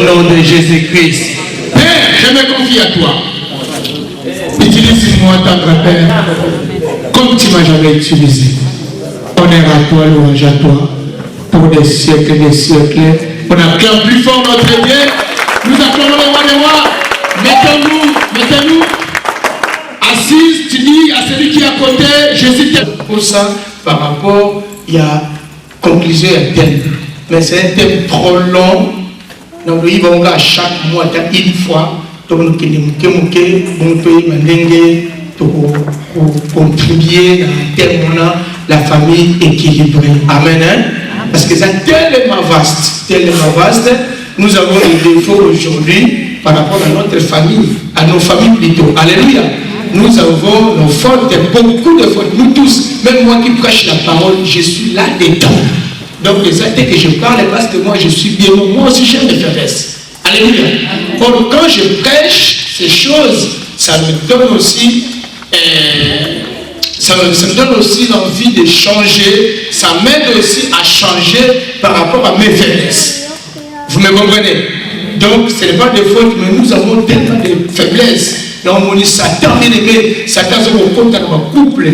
nom de Jésus-Christ. Père, je me confie à toi. Utilise-moi, tendre Père, comme tu m'as jamais utilisé. Honneur à toi, louange à toi, pour des siècles et des siècles. On acclame plus fort notre Dieu. Nous acclamons le roi des rois. Mettons-nous assises. Tu dis à celui qui est à côté, Jésus t'aime. Pour ça, par rapport, il y a conclusion et thème. Mais c'est un thème trop long. Donc, il va à chaque mois, une fois. Donc, nous pour contribuer à un thème, la famille équilibrée. Amen. Hein? Parce que c'est tellement vaste. Nous avons des défauts aujourd'hui par rapport à notre famille, à nos familles plutôt. Alléluia. Nous avons nos fautes, beaucoup de fautes. Nous tous, même moi qui prêche la parole, je suis là-dedans. Donc, dès que je parle, parce que moi je suis bien, moi aussi j'ai des faiblesses. Alléluia. Quand je prêche ces choses, ça me donne aussi ça me donne aussi l'envie de changer, ça m'aide aussi à changer par rapport à mes faiblesses. Vous me comprenez? Donc ce n'est pas des fautes, mais nous avons tellement de faiblesses. Donc on dit Satan, Satan est au compte de notre couple.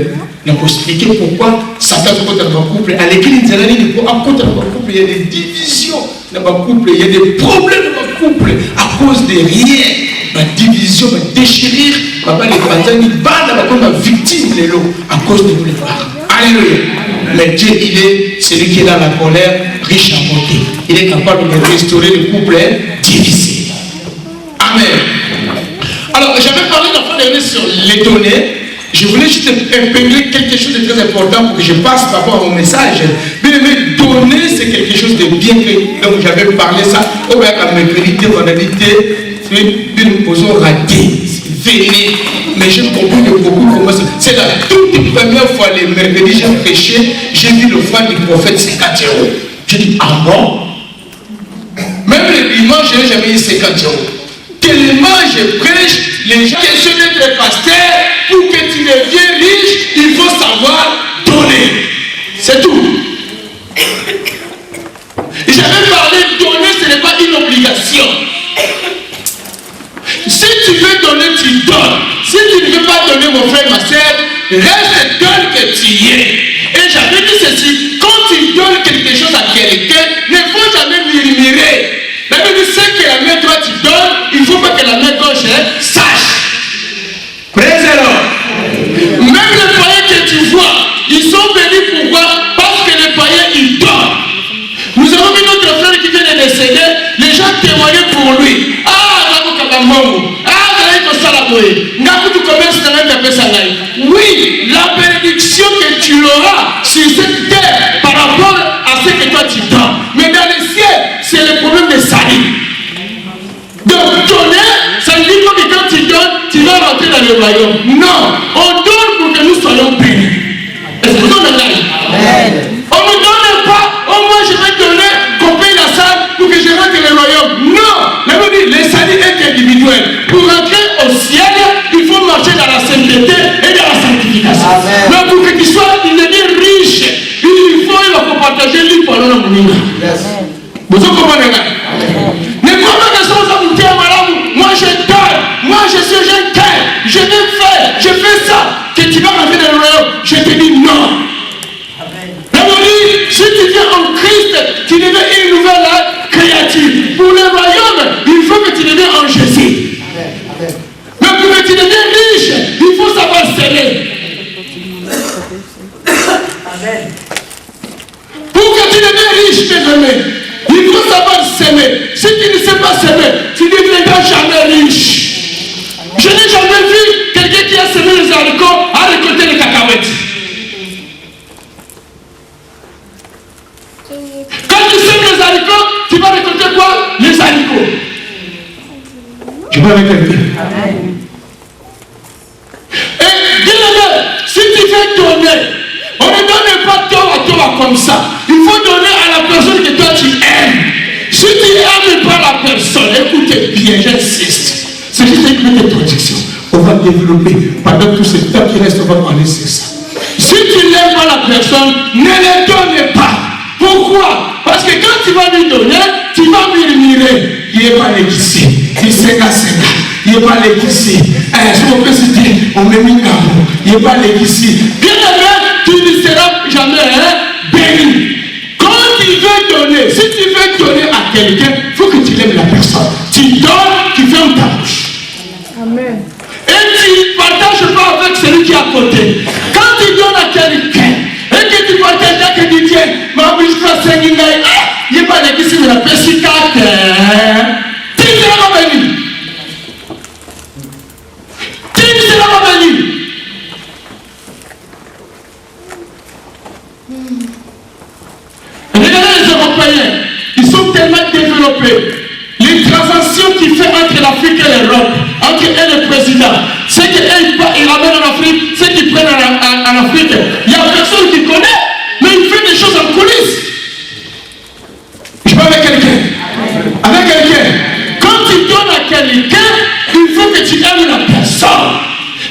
On peut expliquer pourquoi Satan est au compte de notre couple. À l'église, il y a des divisions dans notre couple, il y a des problèmes dans notre couple à cause de rien. Ma division, ma déchirure, papa les parents, ils battent comme ma victime de l'eau à cause de nous les parents. Alléluia. Mais Dieu, il est celui qui est dans la colère, riche en bonté. Il est capable de restaurer le couple divisé. Amen. Alors, j'avais parlé la fois dernière sur les données. Je voulais juste épingler quelque chose de très important pour que je passe par rapport à mon message. Bien aimé, donner, c'est quelque chose de bien fait. Donc, j'avais parlé ça. Au moins, la mercredi, vendredi, nous posons raté, venez, mais j'ai compris que beaucoup commencent. C'est la toute première fois, les mercredis, j'ai prêché, j'ai vu le frère du prophète, c'est 4 euros. J'ai dit, ah bon? Même le dimanche, je n'ai jamais eu 50 euros. Tellement je prêche, les gens questionnent d'être pasteur, pour que tu deviennes riche, il faut savoir donner. C'est tout. J'avais parlé de donner, ce n'est pas une obligation. Si tu veux donner, tu donnes. Si tu ne veux pas donner, mon frère, ma soeur, reste tel que tu es. Et j'avais dit ceci, quand tu donnes quelque chose à quelqu'un, ne faut jamais murmurer. La Bible dit, ce que la main droite tu donnes, il ne faut pas que la main gauche sache. Présent. Même les païens que tu vois, ils sont bénis pourquoi? Parce que les païens, ils donnent. Nous avons vu notre frère qui vient de décéder, les gens témoignaient pour lui. Oui, la bénédiction que tu auras sur cette terre par rapport à ce que toi tu donnes. Mais dans le ciel, c'est le problème de salut. Donc donner, ça ne dit pas que quand tu donnes, tu vas rentrer dans le royaume. Non, on donne pour que nous soyons bénis. Est-ce que vous entendez? On ne donne pas, oh moi je vais donner, qu'on paye la salle pour que je rentre dans le royaume. Non, la Bible dit, le salut est individuel. Pour rentrer au ciel, il faut marcher dans la sainteté et dans la sanctification. Mais pour que tu sois riche, il faut partager lui pendant la moulina. Vous comprenez? Ne crois pas que ça vous dit moi je donne, moi je suis un cœur, je vais faire, je fais ça, que tu vas rentrer dans le royaume. Je te dis non. La Bible dit, si tu viens en Christ, tu deviens une nouvelle créature. Pour le royaume, il faut que tu deviennes en Jésus. Mais pour que tu deviennes riche, il faut savoir s'aimer. Pour que tu deviennes riche, mes amis, il faut savoir s'aimer. Si tu ne sais pas s'aimer, tu ne deviendras jamais riche. Je n'ai jamais vu quelqu'un qui a semé les haricots à récolter les cacahuètes. Quand tu sèmes les haricots, tu vas récolter quoi? Les haricots. Je vais récolter. Et dis-le, si tu veux donner, on ne donne pas toi comme ça. Il faut donner à la personne que toi tu aimes. Si tu n'aimes pas la personne, écoutez bien, j'insiste. C'est juste une petite traduction. On va développer pendant tout ce temps qui reste, on va parler de ça. Si tu n'aimes pas la personne, ne le donne pas. Pourquoi? Parce que quand tu vas lui donner, tu vas murmurer. il n'est pas allé ici. Il s'est cassé. Il n'est pas allé ici. Je me peux citer, on me met il n'est pas allé ici. Bien aimé, tu ne seras jamais béni. Quand tu veux donner, si tu veux donner à quelqu'un, il faut que tu aimes la personne. Tu donnes, tu fermes ta bouche. Amen. Et tu ne partages pas avec celui qui est à côté. Quand tu donnes à quelqu'un, et que tu partages avec quelqu'un, tu dis, ma bouche va saigner, il n'est pas allé ici, mais la personne tu ne seras pas béni. Tu ne seras pas béni. Regardez les Européens, ils sont tellement développés. Les transactions qu'il fait entre l'Afrique et l'Europe, entre eux et le président, c'est qu'ils ramènent en Afrique, c'est qu'ils prennent en Afrique. Il n'y a personne qui connaît, mais il fait des choses en coulisses. Je parle avec quelqu'un. Avec quelqu'un. Quand tu donnes à quelqu'un, il faut que tu aimes la personne.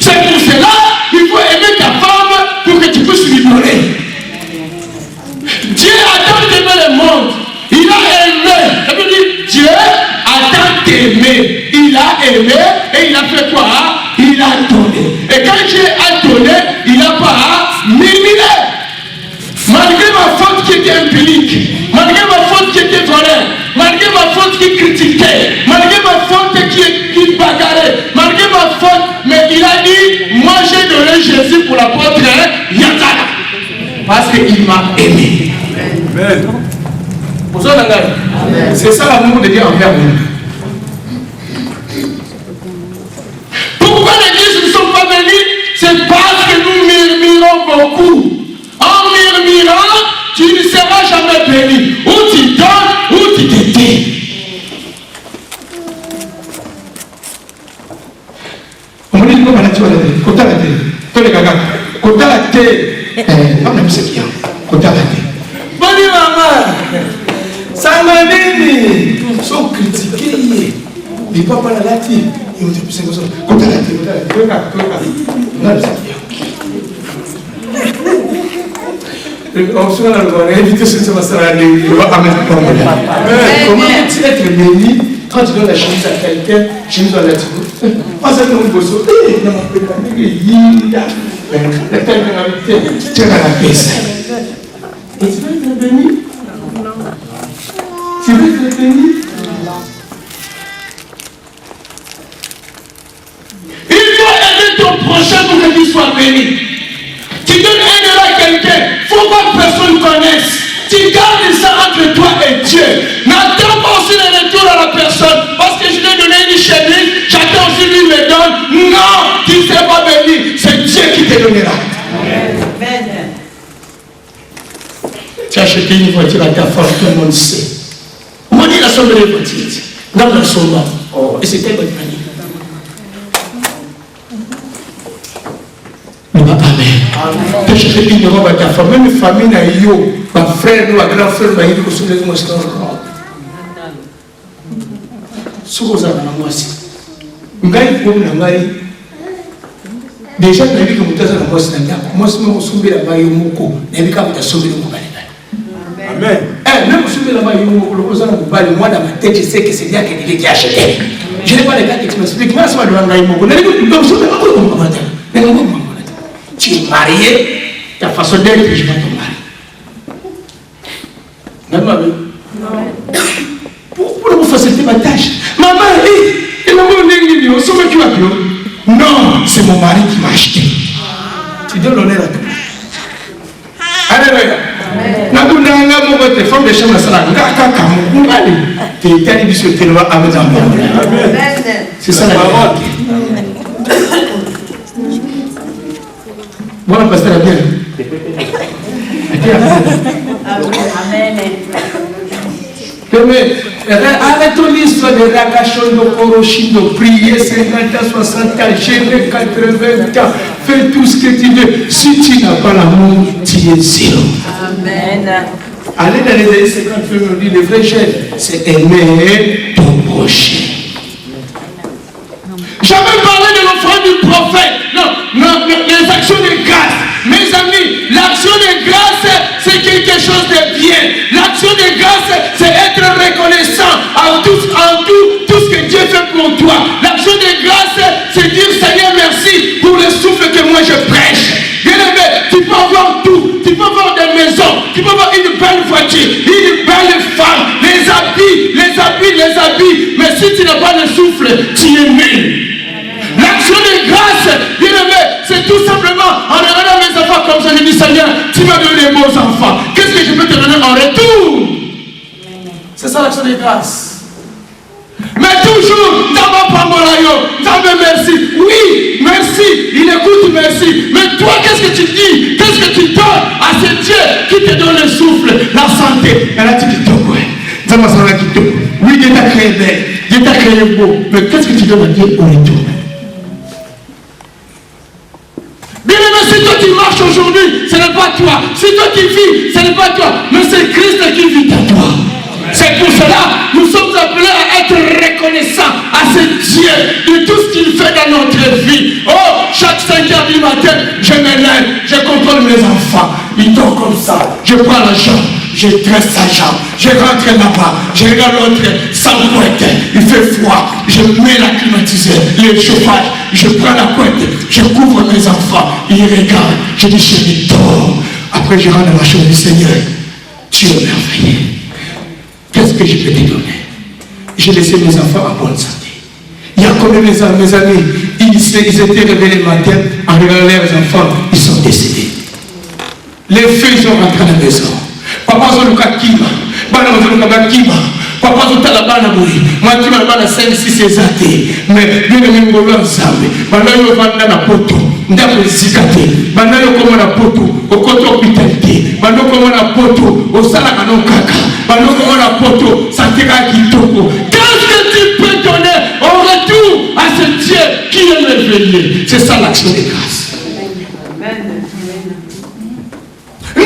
C'est pour cela qu'il faut aimer ta femme pour que tu puisses lui donner. Dieu a tant aimé le monde. Il a aimé. Ça veut dire Dieu a tant aimé. Il a aimé et il a fait quoi? Il a donné. Et quand Dieu a donné, il n'a pas mimilé. Malgré ma faute qui était impudique, malgré ma faute qui était volée, malgré ma faute qui critiquait, malgré ma faute qui bagarrait, malgré ma faute, mais il a dit, moi j'ai donné Jésus pour l'apôtre Yatala. Parce qu'il m'a aimé. Amen. C'est ça l'amour de Dieu envers nous. Pourquoi l'église ne sont pas bénies? C'est parce que nous murmurons beaucoup. En murmurant, tu ne seras jamais béni. Ou tu donnes, ou tu te tais. On me dit comment tu vas la tête. Côté la tête. Tous les gars. Côté la tête. On aime ce qu'il y a. Côté la tête. Bonne maman. Ça m'a dit. Ils sont critiqués. Les papas la tête. Ils ont dit que c'est comme ça. Côté la tête. Côté la tête. On a le Seigneur. On se va inviter ce que ça va aller. Comment tu être béni quand tu donnes la chemise à quelqu'un, chemise à la tête. Pas ça, non, vous savez, il n'a pas tu es à la paix. Et tu veux être béni? Tu veux être béni? Il faut aimer ton prochain pour que tu sois béni. Tu donnes $1 à quelqu'un, il ne faut pas que personne connaisse. Tu gardes ça entre toi et Dieu. N'attends pas aussi le retour à la personne. Parce que je lui ai donné une chemise, j'attends aussi lui me donne. Non, tu ne seras pas béni. C'est Dieu qui te donnera. Amen. Tu as acheté une voiture à ta femme, tout le monde sait. On dit la somme de la voiture. Dans le sommet. Oh, et c'était bonne famille. Amen. Tu as acheté une robe à ta femme, même famille n'a eu. Ma frère, ma grand frère, m'a dit que ce n'est pas ce qu'on a. Ce qu'on a dans moi, c'est. Déjà, tu as dit que tu as dit que moi, c'est moi, je me suis dit que tu as dit que tu as dit Amen. Même si tu as dit que moi, dans ma tête, je sais que c'est bien que tu as acheté. Je n'ai pas les gars qui m'expliquent. Moi, c'est pas tu es marié, ta façon d'être, je vais te marier. Non. Pour vous faciliter ma tâche. Maman, non, c'est mon mari qui m'a acheté. Tu donnes l'honneur à tout. Alléluia. Amen. Femme de chambre, c'est ça la parole. Voilà, pasteur, bien. Arrêtons l'histoire de Rakachon, de Koroshi, de prier 50 ans, 60 ans, gérer 80 ans, fais tout ce que tu veux. Si tu n'as pas l'amour, tu es zéro. Amen. Allez dans les années 50, on dit le vrai gène, c'est aimer ton prochain. Jamais parlé de l'offrande du prophète. Non, les actions de grâce. Mes amis, l'action de grâce, c'est quelque chose de bien. L'action de grâce, c'est être reconnaissant en tout tu es né. L'action de grâce, bien aimé, c'est tout simplement en regardant mes enfants comme ça, je dis Seigneur, tu m'as donné des beaux enfants. Qu'est-ce que je peux te donner en retour? C'est ça l'action de grâce. Mais toujours, merci. Oui, merci. Il écoute, merci. Mais toi, qu'est-ce que tu dis? Qu'est-ce que tu donnes à ce Dieu qui te donne le souffle, la santé? Et là, tu dis, oui, Dieu t'a créé belle, Dieu t'a créé beau. Mais qu'est-ce que tu donnes à Dieu au retour? Bien aimé, si toi tu marches aujourd'hui, ce n'est pas toi. Si toi tu vis, ce n'est pas toi. Mais c'est Christ qui vit en toi. C'est pour cela nous sommes appelés à être reconnaissants à ce Dieu de tout ce qu'il fait dans notre vie. Oh, chaque 5h du matin, je me lève, je contrôle mes enfants. Ils dorment comme ça. Je prends la jambe, je dresse sa jambe, je rentre là-bas, je regarde l'autre sans couette. Il fait froid, je mets la climatiseur, le chauffage, je prends la couette, je couvre mes enfants. Ils regardent, je dis chérie, dors. Après, je rentre dans la chambre du Seigneur. Tu es merveilleux. Qu'est-ce que je peux te donner? J'ai laissé mes enfants en bonne santé. Il y a combien mes amis, ils étaient réveillés le matin, en regardant leurs enfants, ils sont décédés. Les feux sont rentrés à la maison. Papa, ils ont le cas Kima. Papa, ils ont la bana boui. Moi, tu m'as pas 5, 6 années. Mais bien aimé, je vais ensemble. Maintenant, je vais vendre la poto. Ndako zikate. Maintenant, je vais la poto. Au côté hospitalité. Maintenant, je vais la poto. Au salakanon kaka. Maintenant, je vais la poto. Ça te rend kitoko. Qu'est-ce que tu peux donner au retour à ce Dieu qui est merveilleux? C'est ça l'action de grâce. Amen. Non!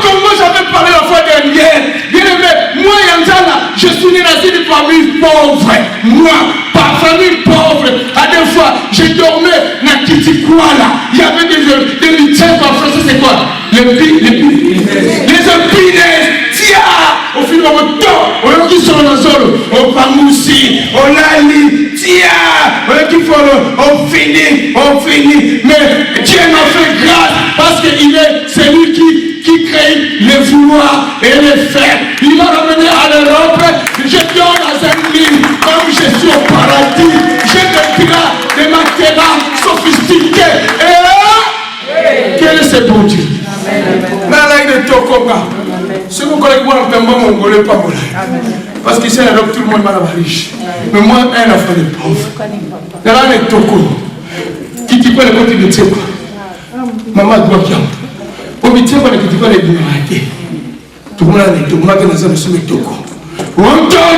Comme moi j'avais parlé la fois dernière, bien aimé, moi Yanzala, je suis né dans une famille pauvre. Moi, par famille pauvre, à des fois, je dormais dans Kitikuala. Il y avait des litières en français, c'est quoi? Les épines, tia, au final, au temps, on qui sont dans le sol, au Pamoussi, au Lali, tia, on qui font, on finit. Mais Dieu m'a fait grâce parce qu'il est celui qui crée les vouloirs et les faire. Il m'a ramené à l'Europe. Je dors dans un lit comme je suis au paradis. J'ai des draps, des matelas sophistiqués. Et quel est ce bon Dieu? Ce que vous connaissez, moi, je ne sais pas. Parce qu'ici en Europe, tout le monde est riche. Mais moi, un enfant de pauvre. Là, on est toko. Qui dit quoi le côté de Tséba? Maman doit bien. On tourne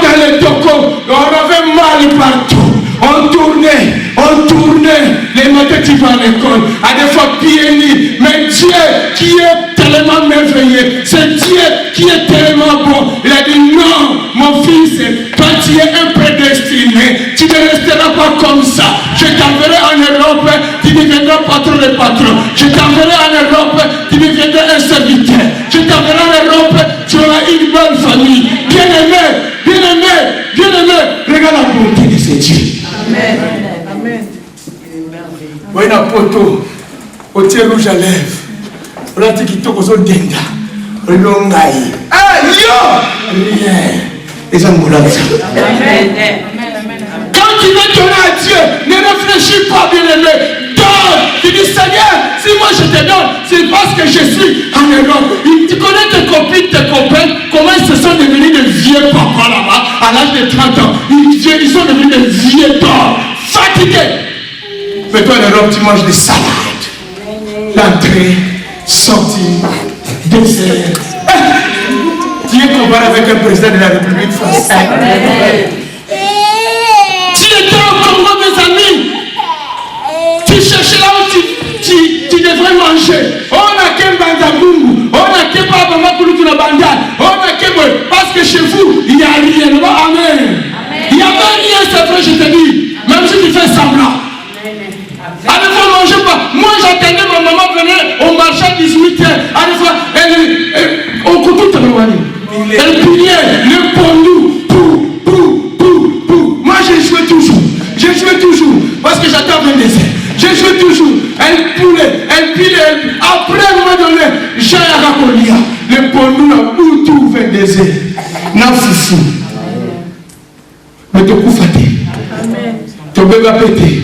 dans les tocos, on avait mal partout. On tournait, les matins tu vas à l'école, à des fois pieds nus. Mais Dieu qui est tellement merveilleux, c'est Dieu qui est tellement bon. Il a dit non, mon fils, toi tu es un prédestiné, tu ne resteras pas comme ça. Je t'enverrai en Europe, tu deviendras patron de patron. Je t'enverrai en Europe, tu deviendras un serviteur. Je t'enverrai en Europe, tu auras une bonne famille. Bien aimé, regarde la bonté de ce Dieu. Amen. Oui, la poto, au tir rouge à lèvres, on a dit qu'il t'ouvre aux denda, au longaï. Ah, yo! Les ambulances. Quand tu veux donner à Dieu, ne réfléchis pas, bien aimé. Donne. Tu dis, Seigneur, si moi je te donne, c'est parce que je suis en Europe. Tu connais tes copines, tes copains, comment ils se sont devenus des vieux papas là-bas, à l'âge de 30 ans. Ils sont devenus des vieux papas, fatigués. Mais toi en Europe, tu manges des salades. L'entrée, sortie, dessert. Tu es comparé avec un président de la République française. Tu étais au Congo, mes amis. Tu cherchais là où tu devrais manger. On a qu'un bandabou, on a qu'un babamakoulou qui n'a bandal, on a qu'un. Parce que chez vous, il n'y a rien. Amen. Il n'y a pas rien, c'est vrai, je te dis. Même si tu fais semblant. À des fois, on ne mangeait pas. Moi, j'attendais ma maman venir au marché à 18h. À des fois, on coupe tout le monde. Elle pliait le pondou. Moi, j'ai joué toujours. Parce que j'attends 22 heures. J'ai joué toujours. Elle pilait. Après, à un moment donné, j'ai un racolia. Le pondou, là, où tout 22 heures. N'a foufou. Mais tu coupes tu peux pas péter.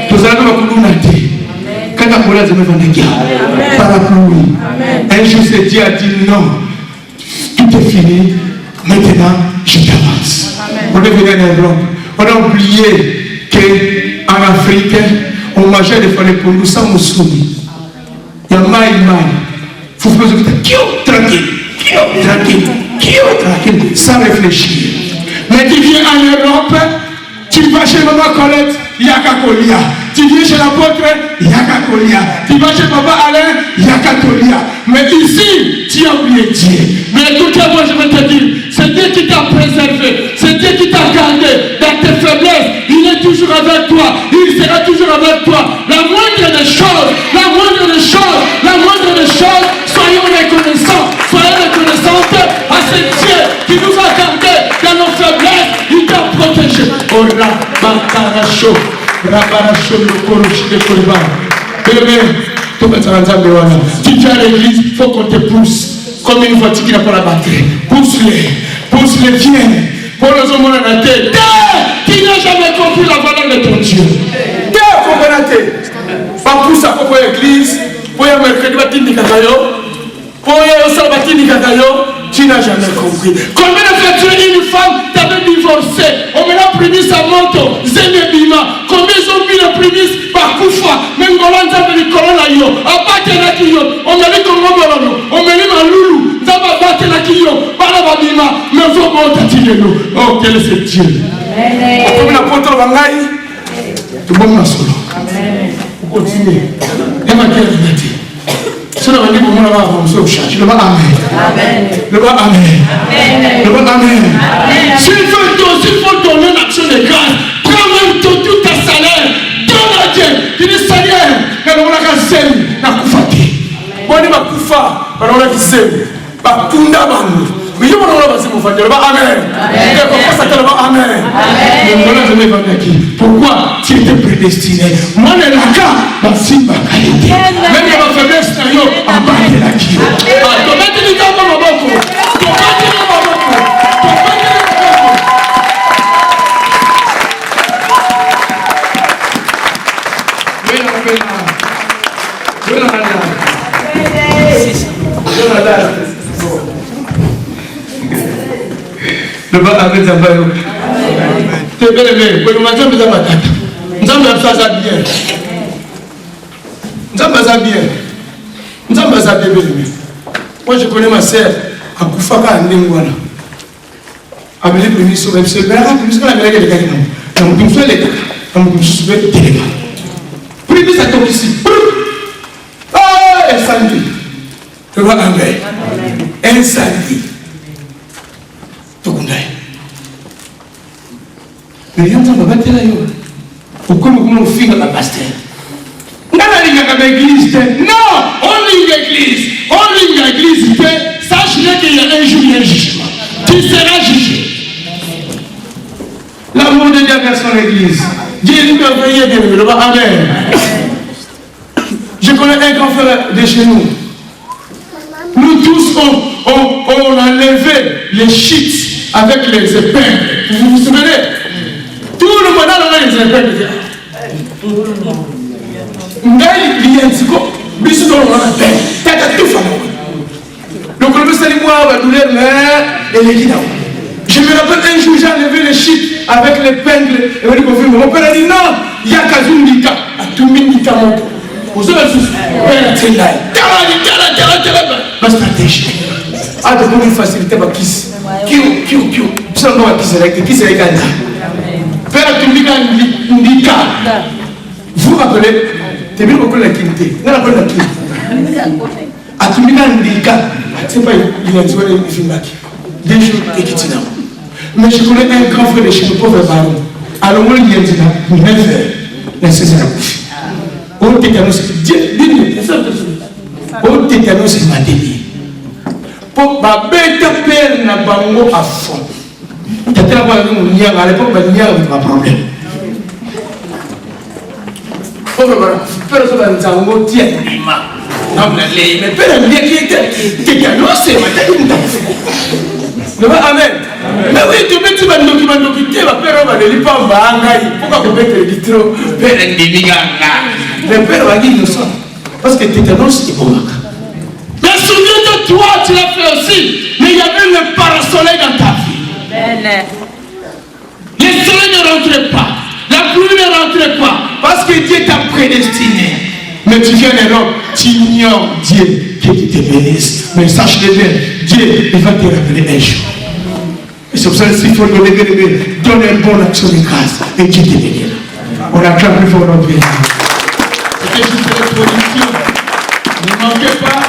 Tu vas pas quand la colère de me parapluie. Un jour, Dieu a dit non. Tout est fini. Maintenant, je t'avance. On est venu en Europe. On a oublié qu'en Afrique, on mangeait des fois les pondous sans moussoumi. Il y a maï. Il faut faire ça. Tranquille, sans réfléchir. Mais tu viens en Europe, tu vas chez Maman Colette, Yaka Kolia. Tu viens chez l'apôtre, Yaka Kolia. Tu vas chez Papa Alain, Yaka Kolia. Mais ici, tu as oublié Dieu. Mais écoutez-moi, je vais te dire, c'est Dieu qui t'a préservé, c'est Dieu qui t'a gardé dans tes faiblesses. Il est toujours avec toi, il sera toujours avec toi. La moindre des choses, soyons reconnaissants, à ce Dieu qui nous a gardés dans nos faiblesses, il t'a protégé. Oh là, Bakaracho, Rabaracho, le Korochi de Koriba. Tu viens à l'église, il faut qu'on te pousse. Comme une voiture qui n'a pas la batterie. Pousse-les, viens. Pour les hommes, on a la tête. Qui n'a jamais compris la valeur de ton Dieu. Pas pousse à l'église. Pour y avoir mercredi, pour y avoir tu n'as jamais compris. Combien de fois tu es une femme, tu avais divorcé, on me l'a prémisse à Monto, Zénébima. Combien ils ont mis la prémisse par Koufa, même quand on a mis Corona, à Bakelakio, on m'a dit Komomolono, on m'a dit Maloulou, Zaba Bakelakio, Balababima, mais vous m'avez nous. Oh, quel est ce Dieu. Comme la porte de Bangaï, tout le monde m'a solo. Vous continuez. Et ma guerre est dit. Si on a dit que mon amour va se chercher, le bas amen. Le bas amen. S'il faut donner l'action de grâce, prends même tout ta salaire, donne à Dieu. Il dit Seigneur, on a qu'à s'aimer, on a coufati. On a koufa, on a qui s'aime. Bah, tout le monde. Mais il y a un amen. Pourquoi tu étais prédestiné? Moi, je l'ai dit, même ma faiblesse, je vais la qui. Le bas avec Zambayo. Tu es bien aimé. Vous m'avez dit que nous avons fait bien. Nous avons fait bien. Moi, je connais ma sœur à Koufaka à Ndengwana. Avec les premiers sauves, c'est le meilleur plus que la meilleure des gars. On peut faire les gars. On peut se soumettre des gars. Premier, ça tombe ici. Ah, incendie. Le bas avec. Incendie. Mais il y a un temps où pourquoi nous faisons la pasteur? Non, on lit l'église. Sache qu'il y a un jour, il y a un jugement. Tu seras jugé. L'amour de Dieu vers son église. Dieu nous a envoyé bien. Amen. Je connais un grand frère de chez nous. Nous tous, on a levé les shit avec les épingles. Vous vous souvenez? Tout le monde a les épingles. Je me rappelle un jour, j'ai enlevé les shit avec l'épingle. Et mon père a dit non, il y a Kazundika. A tout mis Nika Moto. Vous avez souffert. Ma stratégie. Ah, de comment faciliter ma kiss. Kiou. Ça ne va pas kiss avec un Père a tout mis Nika. Vous rappelez, tu bien beaucoup la quinte. Non, la quinte. A tout mis Nika. C'est pas il y a un soir de Fimbaki. Des jours et qui t'y mais je connais un grand frère de chez le pauvre baron. Alors, moi, il y a un frère. La César. Au tétanos, c'est ma délire. Pour ma bête père n'a pas mot à fond. Tu as tellement dit à l'époque, il y a un problème. Personne n'a un mot tiens. Mais père n'a qui était tétanos, c'est ma délire. Amen. Mais oui, tu mets Parce que tétanos est bon. Mais souviens-toi, toi, tu l'as fait aussi. Mais il y avait le parasoleil dans ta vie. Le soleil ne rentrait pas. La pluie ne rentrait pas. Parce que Dieu t'a prédestiné. Mais tu viens de l'homme, tu ignores Dieu qui te bénisse. Mais sache-le bien, Dieu, il va te rappeler un jour. Et c'est pour ça qu'il faut donner une bonne action de grâce. Et Dieu te bénira. On acclame plus fort notre Dieu. C'était juste l'introduction. Ne manquez pas.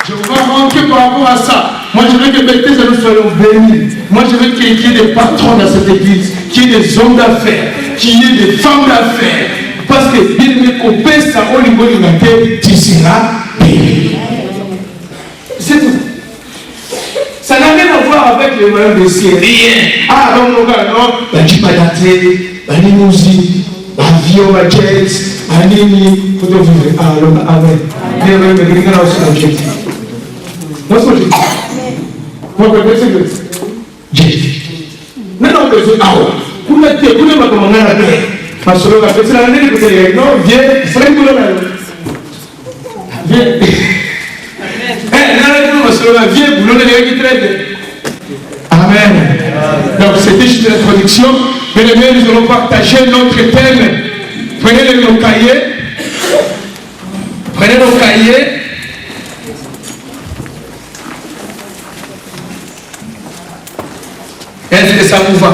Je ne vais pas manquer par rapport à ça. Moi, je veux que Bethesda nous soyons bénis. Moi, je veux qu'il y ait des patrons dans cette église, qu'il y ait des hommes d'affaires, qu'il y ait des femmes d'affaires. Parce que bien aimé, qu'on pèse ça au niveau de la terre, tu seras béni. C'est tout. Ça n'a rien à voir avec les moyens de Syrie. Ah, non, non, non. La Jipadate, la limousine, l'avion, la jet, la ligne. Faut te vivre. Ah, non, amen. Bien aimé, mais quelqu'un a aussi l'objectif. Moi, c'est ce que je dis. Moi, je sais que j'ai. Non, non, mais je dis, ah, vous mettez, vous ne m'avez pas commandé la terre. Ma soeur va faire la année que vous avez non, viens, c'est un peu là. Viens. Ma soeur va viens, vous l'avez qui traite. Amen. Donc, c'était juste l'introduction. Mais les mêmes, nous allons partager notre thème. Prenez nos cahiers. Prenez nos cahiers. Est-ce que ça vous va?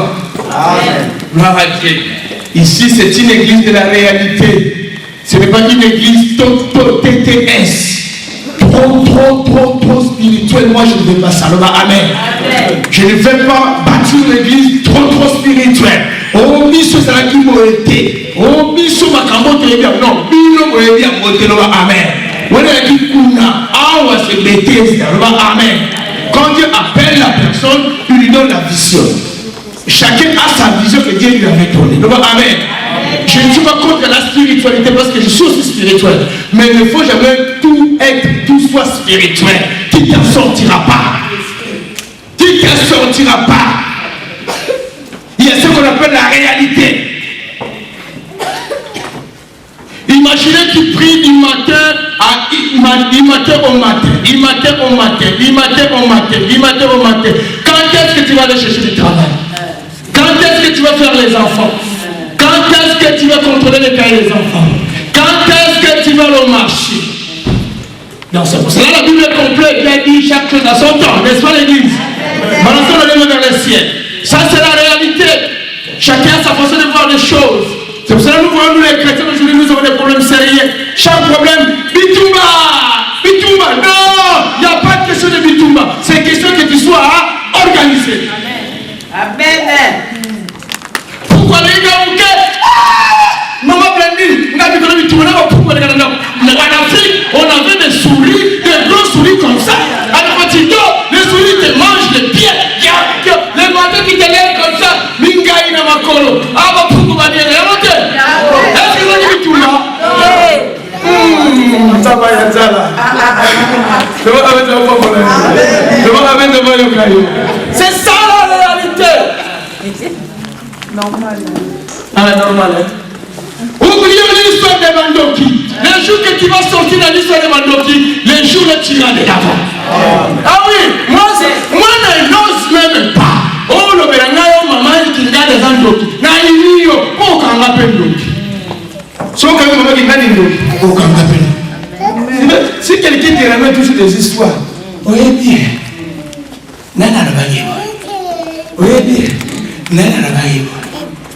Amen. Gloire à Dieu. Ici, c'est une église de la réalité. Ce n'est pas une église TTS. Trop spirituelle. Moi, je ne vais pas ça. Amen. Je ne vais pas bâtir l'église trop spirituelle. Oh, miso, c'est là qui m'a été. Oh, miso, ma camote, non. Bino, m'a été à monter. Amen. On est dit, Kuna. Ah, on va se mettre. Amen. Quand Dieu appelle la personne, il lui donne la vision. Chacun a sa vision que Dieu lui avait donnée. Amen. Je ne suis pas contre la spiritualité parce que je suis aussi spirituel. Mais il ne faut jamais tout être, tout soit spirituel. Tu ne t'en sortiras pas. Tu ne t'en sortiras pas. Il y a ce qu'on appelle la réalité. Imaginez qu'il prie du matin au matin. Quand est-ce que tu vas aller chercher du travail? Quand est-ce que tu vas faire les enfants? Quand est-ce que tu vas contrôler les cahiers des enfants? Quand est-ce que tu vas au marché? Non, c'est pour cela la Bible est complète. Il a dit chaque chose à son temps, n'est-ce pas l'église? Balançons le vers le ciel. Ça, c'est la réalité. Chacun a sa façon de voir les choses. C'est pour cela que nous voyons, nous les chrétiens, aujourd'hui, nous avons des problèmes sérieux. Chaque problème, Bitumba. Non, il n'y a pas de question de Bitumba. C'est question que tu sois organisé. Amen. Pourquoi les gars, maman Blandine, en Afrique, on avait des souris, des gros souris comme ça. À Fatito, les souris te mangent les pieds. Les matins qui te lèvent comme ça, Mingaï na Makolo. Ah, bah, pourquoi va dire, est-ce que vous avez tout là? Ça va, Yanzala. C'est ça la réalité. Normal. Ah, normal. Oubliez l'histoire de Mandoki. Les jours que tu vas sortir dans l'histoire de Mandoki, les jours de tirade d'avant. Ah oui, moi je n'ose même pas. Oh, le Bérangayo, maman, qui regarde les Mandoki. Naïmio, oh, quand on l'appelle Mandoki. Sauf que maman qui regarde les Mandoki, oh, quand on l'appelle. Si quelqu'un te ramène toujours des histoires, oyez bien, Nana le bagay. Oyez bien, Nana le bagay.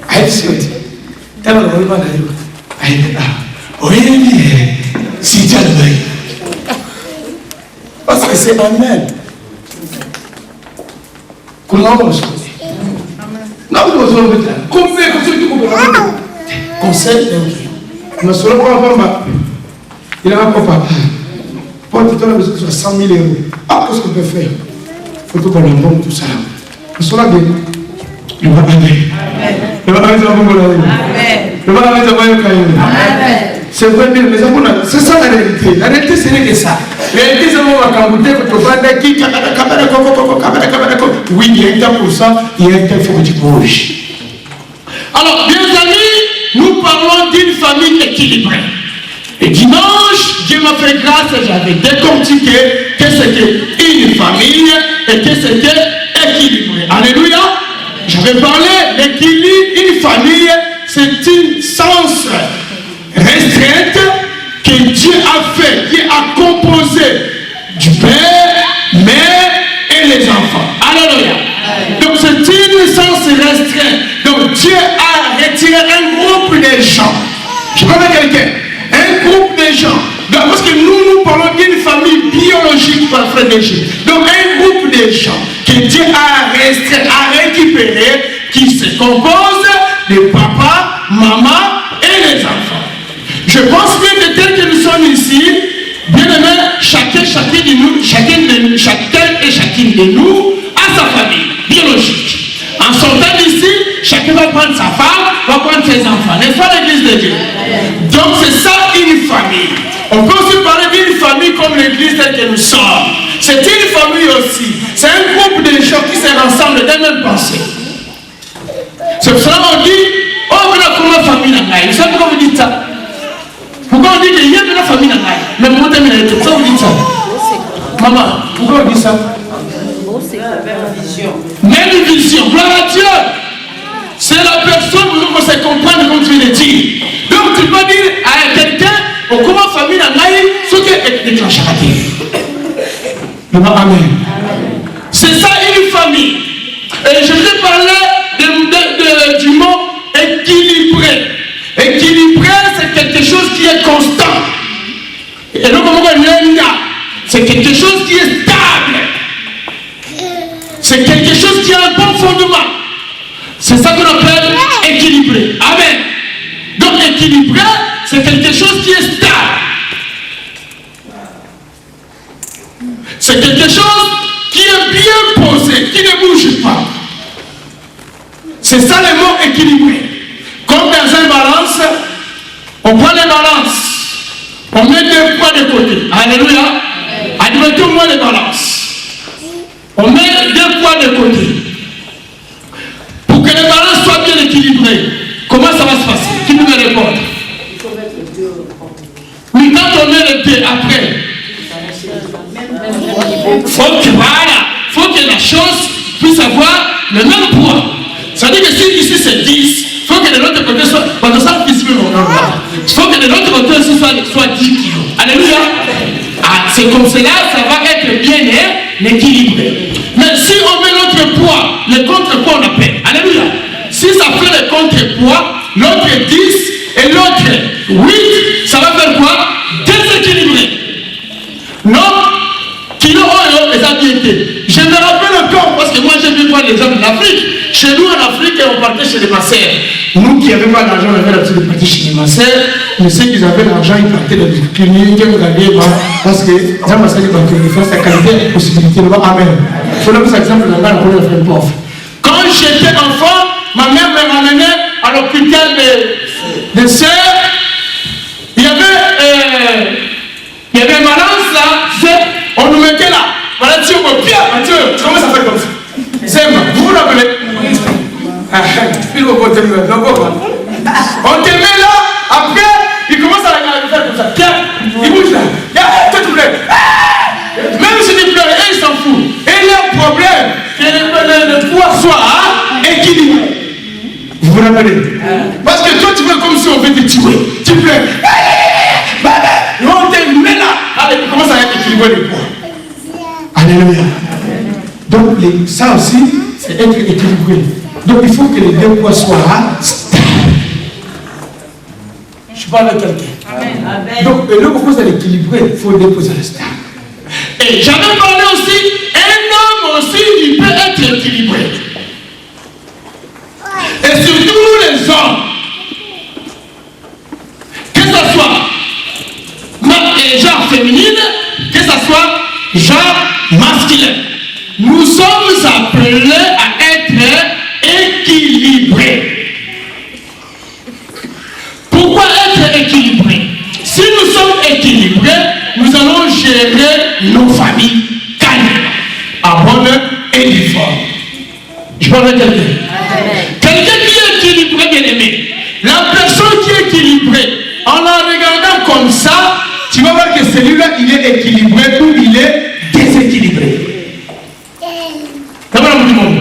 Aïe, c'est t'as mal au bas aïe, oyez bien, si tu as le bagay. Parce que c'est Amen. Comment on se connaît? Non, vous vous en mettez. Conseil, je me suis dit, il a un papa. Porte-toi la besoin de 100 000 euros. Ah, qu'est-ce qu'on peut faire? Il faut qu'on embaume tout ça. Nous sommes là bien. Il va aller. Il va aller, il va aller. Il va aller, il va aller. C'est vrai, mais c'est ça la réalité. La réalité, ce n'est que ça. La réalité, c'est que oui, il y a un temps pour ça, il y a un temps pour du courage. Alors, bien amis, nous parlons d'une famille équilibrée. Et dimanche, Dieu m'a fait grâce et j'avais décortiqué que c'était une famille et que c'était équilibré. Alléluia. J'avais parlé d'équilibre, une famille, c'est une sens restreinte que Dieu a fait, Dieu a composé du père, mère et les enfants. Alléluia. Donc c'est une sens restreinte. Donc Dieu a retiré un groupe de gens. Je parle à quelqu'un. Un groupe de gens. Donc, parce que nous parlons d'une famille biologique par frère d'Égypte. Donc un groupe de gens que Dieu a restreint, a récupéré, qui se compose de papa, maman et les enfants. Je pense bien que tel que nous sommes ici, bien aimé, chacun et chacune de nous a sa famille biologique. En sortant d'ici, chacun va prendre sa femme, va prendre ses enfants. N'est-ce pas l'église de Dieu? Donc c'est ça une famille. On peut aussi parler d'une famille comme l'église telle que nous sommes. C'est une famille aussi. C'est un groupe de gens qui se rassemblent dans la même pensée. C'est pour cela qu'on dit, oh, mais la famille n'a pas. Vous savez pourquoi vous dites ça? Pourquoi on dit qu'il y a de la famille n'a pas? Mais pourquoi vous dites ça? Maman, pourquoi on dit ça? Même vision, gloire à Dieu. C'est la personne pour qu'on se comprenne comme tu viens de dire. Donc tu peux dire à quelqu'un, comment famille n'a pas, ce qui est déclenché à Dieu. Amen. C'est ça une famille. Et je vais parler du mot équilibré. Équilibré, c'est quelque chose qui est constant. Et donc, c'est quelque chose qui est stable. C'est quelque chose qui a un bon fondement. C'est ça qu'on appelle équilibré. Amen. Donc équilibré, c'est quelque chose qui est stable. C'est quelque chose qui est bien posé, qui ne bouge pas. C'est ça le mot équilibré. Comme dans une balance, on prend les balances. On met deux poids de côté. Alléluia. Admettons-moi les balances. On met deux poids de côté. Pour que les balances soient bien équilibrées, comment ça va se passer? Qui peut me répondre? Oui, quand on met les deux après, faut que la chose puisse avoir le même poids. Ça veut dire que si ici c'est 10, il faut que de l'autre côté soit, il faut que de l'autre côté aussi soit 10 kilos. Alléluia. Ah, c'est comme cela, ça va être bien équilibré. Mais si on met l'autre poids, le contrepoids on appelle. Alléluia. Si ça fait le contrepoids, l'autre 10 et l'autre 8, ça va faire quoi? Déséquilibré. Non, kilo oyo les a bien été. Je me rappelle encore, parce que moi j'ai vu voir l'exemple d'Afrique. Chez nous en Afrique, on partait chez les masseurs. Nous qui n'avions pas d'argent, on avait l'habitude de partir chez les masseurs. Mais ceux qui avaient l'argent, ils partaient dans les cliniques, ils regardaient, parce que les masseurs, ils ont sa qualité et possibilité. Amen. Il faut par exemple, la mère pour faire pauvre. Quand j'étais enfant, ma mère me ramenait à l'hôpital de sœurs. Il y avait une balance là, on nous mettait là. Voilà, Dieu, Mathieu, comment ça fait comme ça? C'est vous vous rappelez? On te met là, après, il commence à faire comme ça. Tiens, il bouge là. Toi tu pleures. Même si tu pleures, ils s'en foutent. Et il y a un problème, que le poids soit équilibré. Vous vous rappelez? Parce que toi tu veux comme si on veut te tuer. Tu pleures. On te met là. Allez, il commence à équilibrer le poids. Alléluia. Donc ça aussi, c'est être équilibré. Donc il faut que les deux poids soient stables. Je parle de quelqu'un. Donc le pourquoi c'est équilibré, il faut déposer le stable. Et j'avais parlé aussi, un homme aussi, il peut être équilibré. Et surtout les hommes. Que ce soit genre féminine, que ce soit genre masculin. Nous sommes appelés à être équilibrés. Pourquoi être équilibré? nos familles calmes, à bonne et due forme. Je parle avec quelqu'un. Quelqu'un qui est équilibré, bien aimé. La personne qui est équilibrée, en la regardant comme ça, tu vas voir que celui-là, il est équilibré ou il est déséquilibré. D'abord, tout le monde.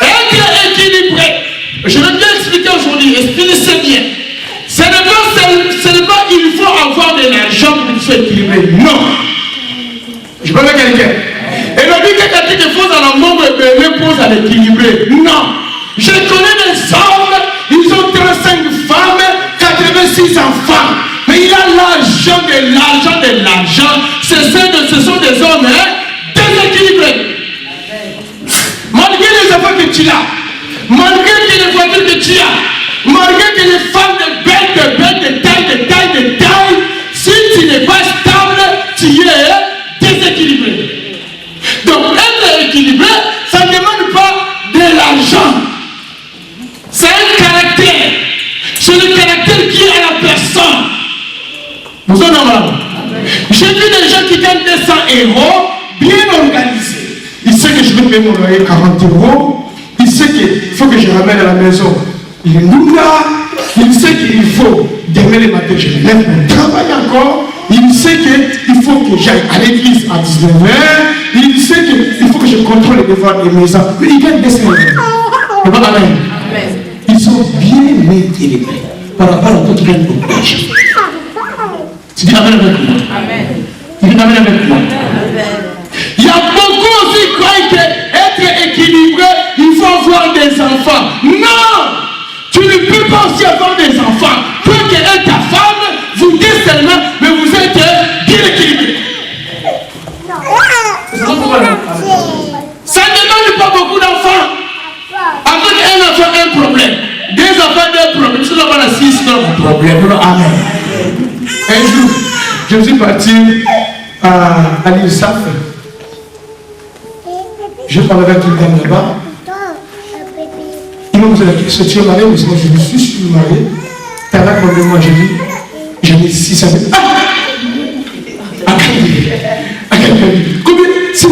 Être équilibré, je vais bien expliquer aujourd'hui, expliquez bien. Ce n'est pas il faut avoir de l'argent pour que tu sois équilibré. Non. Je parle avec quelqu'un. Et le but que quelqu'un qui pose à la monde me pose à l'équilibré. Non. Je connais des hommes, ils ont 35 femmes, 86 enfants. Mais il a l'argent de l'argent. Ce sont des hommes déséquilibrés. Malgré les enfants que tu as, malgré les voitures que tu as, malgré que les femmes de taille, si tu n'es pas stable, tu es déséquilibré. Donc être équilibré, ça ne demande pas de l'argent. C'est un caractère. C'est le caractère qui est à la personne. Vous en avez. J'ai vu des gens qui gagnent 200 euros, bien organisés. Il sait que je vais payer mon loyer 40 euros. Il sait qu'il faut que je ramène à la maison. Il est là. Il sait qu'il faut, demain le matin, je me lève pour travailler encore. Il sait qu'il faut que j'aille à l'église à 19h. Il sait qu'il faut que je contrôle les devoirs de mes enfants. Mais il gagne 200 euros. Amen. Ils sont bien équilibrés par rapport à d'autres gains de l'argent. Tu dis amen avec moi. Amen. Tu dis amen avec moi. Il y a beaucoup aussi qui croient qu'être équilibré, il faut avoir des enfants. Non! Tu ne peux pas aussi avoir des enfants. Toi qui es ta femme, vous dites seulement, mais vous êtes bien équilibré. Ça ne demande pas beaucoup d'enfants. Avec un enfant, un problème. Deux enfants, deux problèmes. Si on a 6, c'est un problème. Amen. Un jour, je suis parti à l'ISAF. Je parlais avec une dame là-bas. Il m'a posé la question, tu es marié? Mais moi, je suis marié. Tu as là combien de mois? J'ai dit, j'en ai 6 années. Ah! Combien? 6.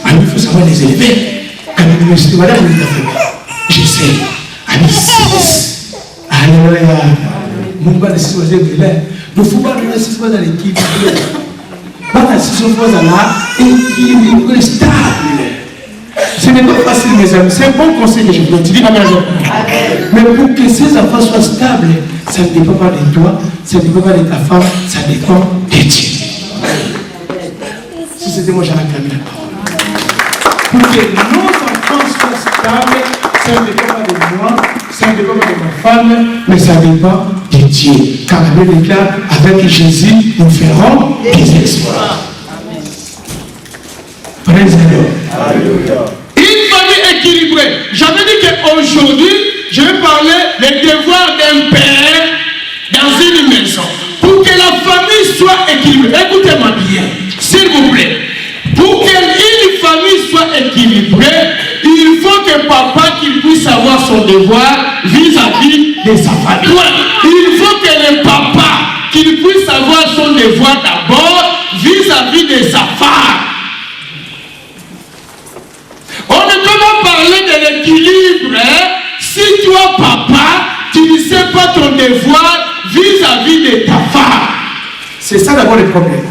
Ah, il faut savoir les élever. Quand il me dit, madame, il a fait. Je sais. Ah, 6. Alléluia. Mon père, c'est ce que j'ai là. Le football, c'est ce que j'ai l'équipe. C'est ce que j'ai là. Et il est stable. Ce n'est pas facile, mes amis. C'est un bon conseil que je vous donne. Tu dis amen. Mais pour que ces enfants soient stables, ça ne dépend pas de toi, ça ne dépend pas de ta femme, ça dépend de Dieu. Si c'était moi, j'aurais clamé la parole. Pour que nos enfants soient stables, ça ne dépend pas de moi, ça ne dépend pas de ma femme, mais ça dépend de Dieu. Car la Bible déclare, avec Jésus, nous ferons des exploits. Une famille équilibrée. J'avais dit qu'aujourd'hui, je vais parler des devoirs d'un père dans une maison. Pour que la famille soit équilibrée. Écoutez-moi bien, s'il vous plaît. Pour qu'une famille soit équilibrée, il faut que papa qu'il puisse avoir son devoir vis-à-vis de sa famille. Il faut que le papa qu'il puisse avoir son devoir d'abord vis-à-vis de sa femme. On ne peut pas parler de l'équilibre si toi, papa, tu ne sais pas ton devoir vis-à-vis de ta femme. C'est ça d'abord le problème.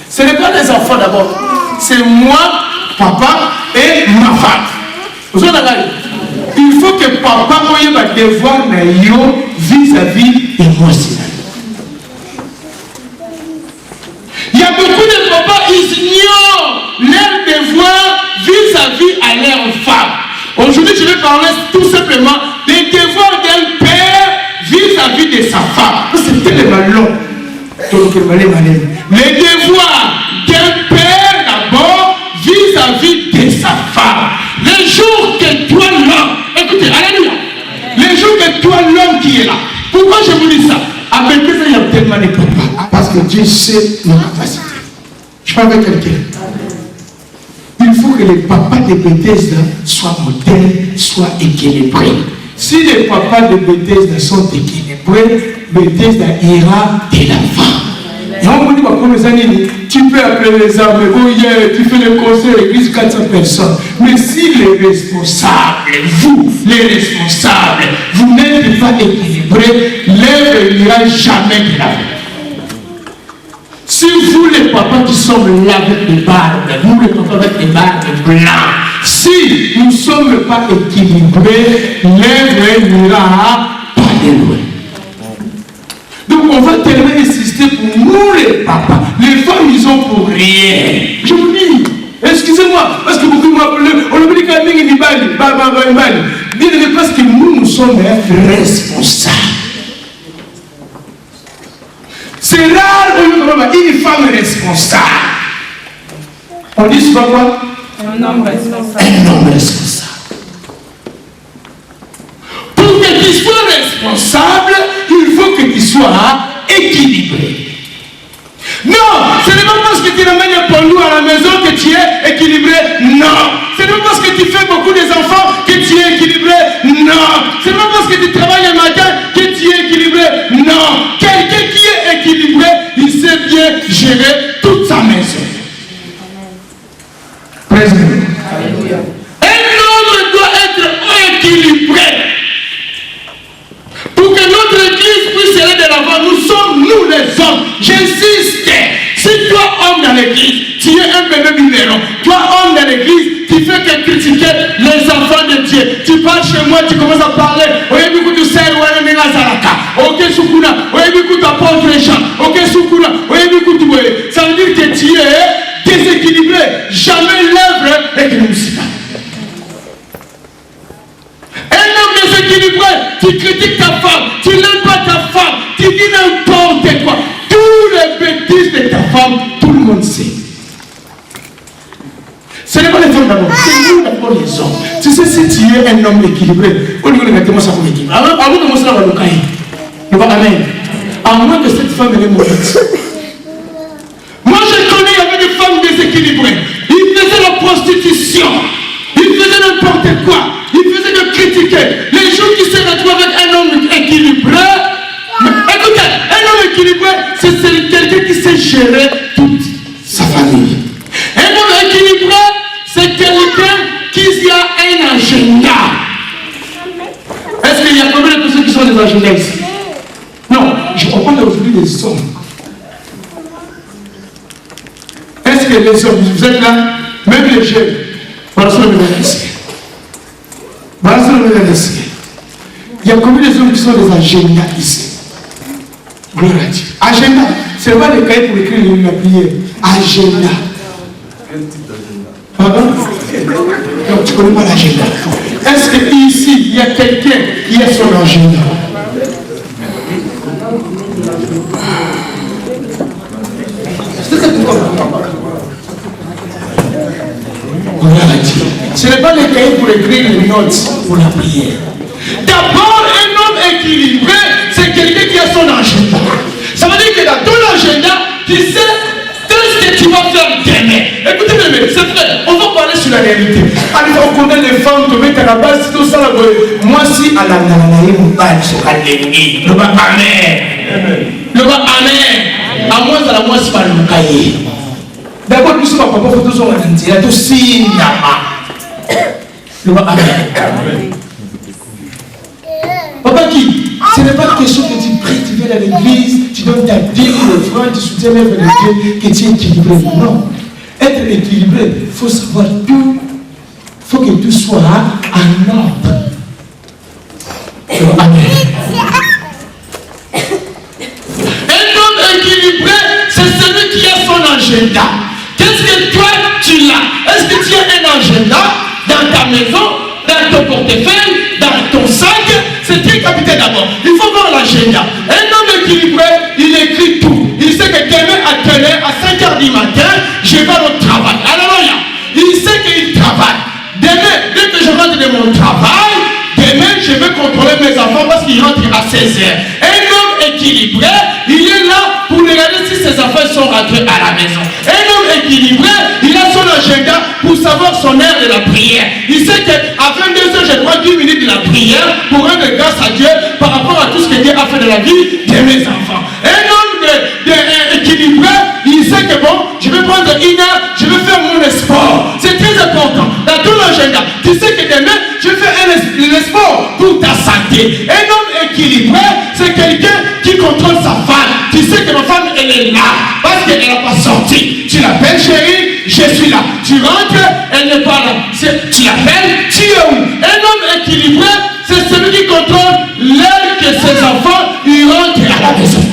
Ce n'est pas les enfants d'abord. C'est moi, papa et ma femme. Vous entendez? Il faut que papa ait un devoir vis-à-vis de moi. Il y a beaucoup de papas, ils ignorent leur devoir vis-à-vis à leur femme. Aujourd'hui, je vais parler tout simplement des devoirs d'un père vis-à-vis de sa femme. C'est tellement long. Les devoirs d'un père d'abord vis-à-vis de sa femme. Les jours que toi l'homme, écoutez, alléluia. Les jours que toi l'homme qui est là. Pourquoi je vous dis ça? Avec ça, il y a tellement de papas. Parce que Dieu sait nos capacités. Je parle avec quelqu'un. Il faut que les papas de Bethesda soient modèles, soient équilibrés. Si les papas de Bethesda sont équilibrés, Bethesda ira de l'avant. Et on me dit, comme les années, tu peux appeler les armes, tu fais le conseil à l'église 400 personnes. Mais si les responsables, vous, les responsables, vous n'êtes pas équilibrés, l'œuvre n'ira jamais de l'avant. Si vous, les papas qui sommes là avec les barbes, nous, les papas avec les barbes blancs, si nous ne sommes pas équilibrés, l'œuvre n'ira pas de loin. Donc on va tellement insister pour nous les papas. Les femmes, ils ont pour rien. Je vous dis, excusez-moi, parce que beaucoup m'appellent, on me dit quand même qu'il y a parce que nous sommes responsables. C'est rare une femme responsable. On dit souvent quoi? Un homme responsable. Un homme responsable. Pour que tu sois responsable, il faut que tu sois équilibré. Non, ce n'est pas parce que tu ramènes un pendou à la maison que tu es équilibré. Non. Ce n'est pas parce que tu fais beaucoup d'enfants que tu es équilibré. Non. Ce n'est pas parce que tu travailles le matin que tu es équilibré. Non. Quelqu'un qui est équilibré, il sait bien gérer toute sa maison. Alléluia. Un homme doit être équilibré. Pour que notre église puisse aller de l'avant, nous sommes nous les hommes. J'insiste. Si toi, homme dans l'église, tu es un bébé biberon, toi, homme dans l'église, tu fais que critiquer les enfants de Dieu. Tu parles chez moi, tu commences à parler. Ça veut dire que tu es déséquilibré. Jamais l'œuvre est réussie. Un homme déséquilibré, tu critiques ta femme, tu n'aimes pas ta femme, tu dis n'importe quoi. Tous les bêtises de ta femme, tout le monde sait. Ce n'est pas les femmes d'abord, c'est nous d'abord les hommes. Tu sais, si tu es un homme équilibré, on dit que ça comme équilibre. Alors, avant de commencer à le cahier, amen. À moins que cette femme est mauvaise. Moi, je connais, il y avait des femmes déséquilibrées. Ils faisaient la prostitution. Ils faisaient n'importe quoi. Ils faisaient de critiquer. Les gens qui se retrouvent avec un homme équilibré. Écoutez, un homme équilibré, c'est quelqu'un qui sait gérer toute sa famille. Un homme équilibré, c'est quelqu'un qui a un agenda. Est-ce qu'il y a combien de personnes qui sont des agendas ici? Non, je parle aujourd'hui des hommes. Est-ce que les hommes, vous êtes là? Même les jeunes, voilà ce que je vais laisser. Voilà ce que je vais laisser. Il y a combien de hommes qui sont des agendas ici? Gloire à Dieu. Agenda, ce n'est pas des cahiers pour écrire la prière. Agenda. Quel type d'agenda? Pardon? Donc tu ne connais pas l'agenda. Est-ce qu'ici, il y a quelqu'un qui a son agenda? Ce n'est pas les cahiers pour écrire les notes pour la prière. D'abord, un homme équilibré, c'est quelqu'un qui a son agenda. Ça veut dire que dans ton agenda, tu sais tout ce que tu vas faire demain. Écoutez, bébé, c'est vrai, on va parler sur la réalité. Allez, on connaît les femmes, tu mets à la base, tout ça, moi, si à la nanaïe, on parle sur la réalité. Le bas, amen. Le bas, amen. À moi, à la moi, c'est pas le cahier. D'abord, nous sommes papa, il faut tous en dire, il y a tout cinéma. Le bas, amen. Papa qui, ce n'est pas quelque chose que tu pries, tu viens à l'église, tu donnes ta dîme, le frère, tu soutiens l'œuvre de Dieu, que tu es équilibré. Non. Être équilibré, il faut savoir tout. Il faut que tout soit en ordre. Amen. Un homme équilibré, c'est celui qui a son agenda. Qu'est-ce que toi tu l'as? Est-ce que tu as un agenda dans ta maison, dans ton portefeuille, dans ton sac? C'est très capital d'abord. Il faut voir l'agenda. Un homme équilibré, il écrit tout. Il sait que demain à telle heure, à 5 h du matin, je vais au travail. Alléluia. Il sait qu'il travaille. Demain, dès que je rentre de mon travail, demain, je vais contrôler mes enfants parce qu'ils rentrent à 16 h. Un homme équilibré, il est là pour regarder si ses enfants sont rentrés à la maison. Un homme équilibré, il a son agenda pour savoir son heure de la prière. Il sait qu'à 22 h, j'ai droit 10 minutes de la prière pour rendre grâce à Dieu par rapport à tout ce que Dieu a fait de la vie de mes enfants. Un homme équilibré, Tu sais que demain, je fais un sport pour ta santé. Un homme équilibré, c'est quelqu'un qui contrôle sa femme. Tu sais que ma femme, elle est là parce qu'elle n'a pas sorti. Tu l'appelles chérie, je suis là. Tu rentres, elle n'est pas là. Tu l'appelles, tu es où? Un homme équilibré, c'est celui qui contrôle l'heure que ses enfants ils rentrent à la maison.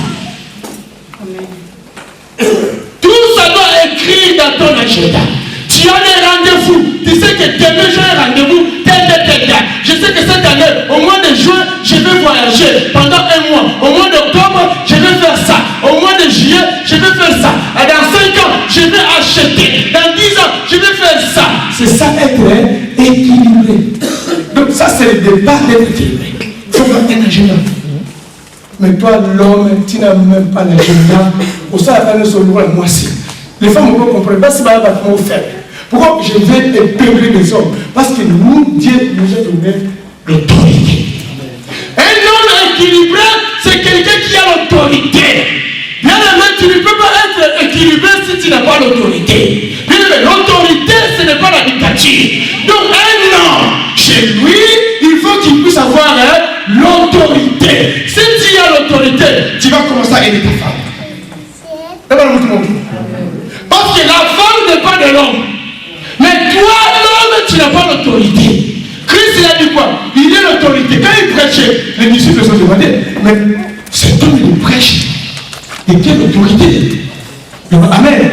Tout ça doit être écrit dans ton agenda. Tu as des rendez-vous. Tu sais que demain j'ai un rendez-vous tel date. Je sais que cette année, au mois de juin, je vais voyager pendant un mois. Au mois d'octobre, je vais faire ça. Au mois de juillet, je vais faire ça. Et dans 5 ans, je vais acheter. Dans 10 ans, je vais faire ça. C'est ça être équilibré. Donc ça, c'est le départ d'être équilibré. Il faut avoir un agenda. Mais toi, l'homme, tu n'as même pas l'agenda. Au sein de la famille, moi aussi. Les femmes ne comprennent pas si ma femme est faible. Pourquoi je vais épeler les hommes? Parce que nous, Dieu nous a donné l'autorité. Un homme équilibré, c'est quelqu'un qui a l'autorité. Bien aimé, tu ne peux pas être équilibré si tu n'as pas l'autorité. Bien aimé, l'autorité, ce n'est pas la dictature. Donc un homme, chez lui, il faut qu'il puisse avoir l'autorité. Si tu as l'autorité, tu vas commencer à aider ta femme. Parce que la femme n'est pas de l'homme. Mais toi, l'homme, tu n'as pas l'autorité. Christ, il a dit quoi? Il est l'autorité. Quand il prêchait, les disciples se sont demandé, mais cet homme, il prêche. Il tient l'autorité. Amen.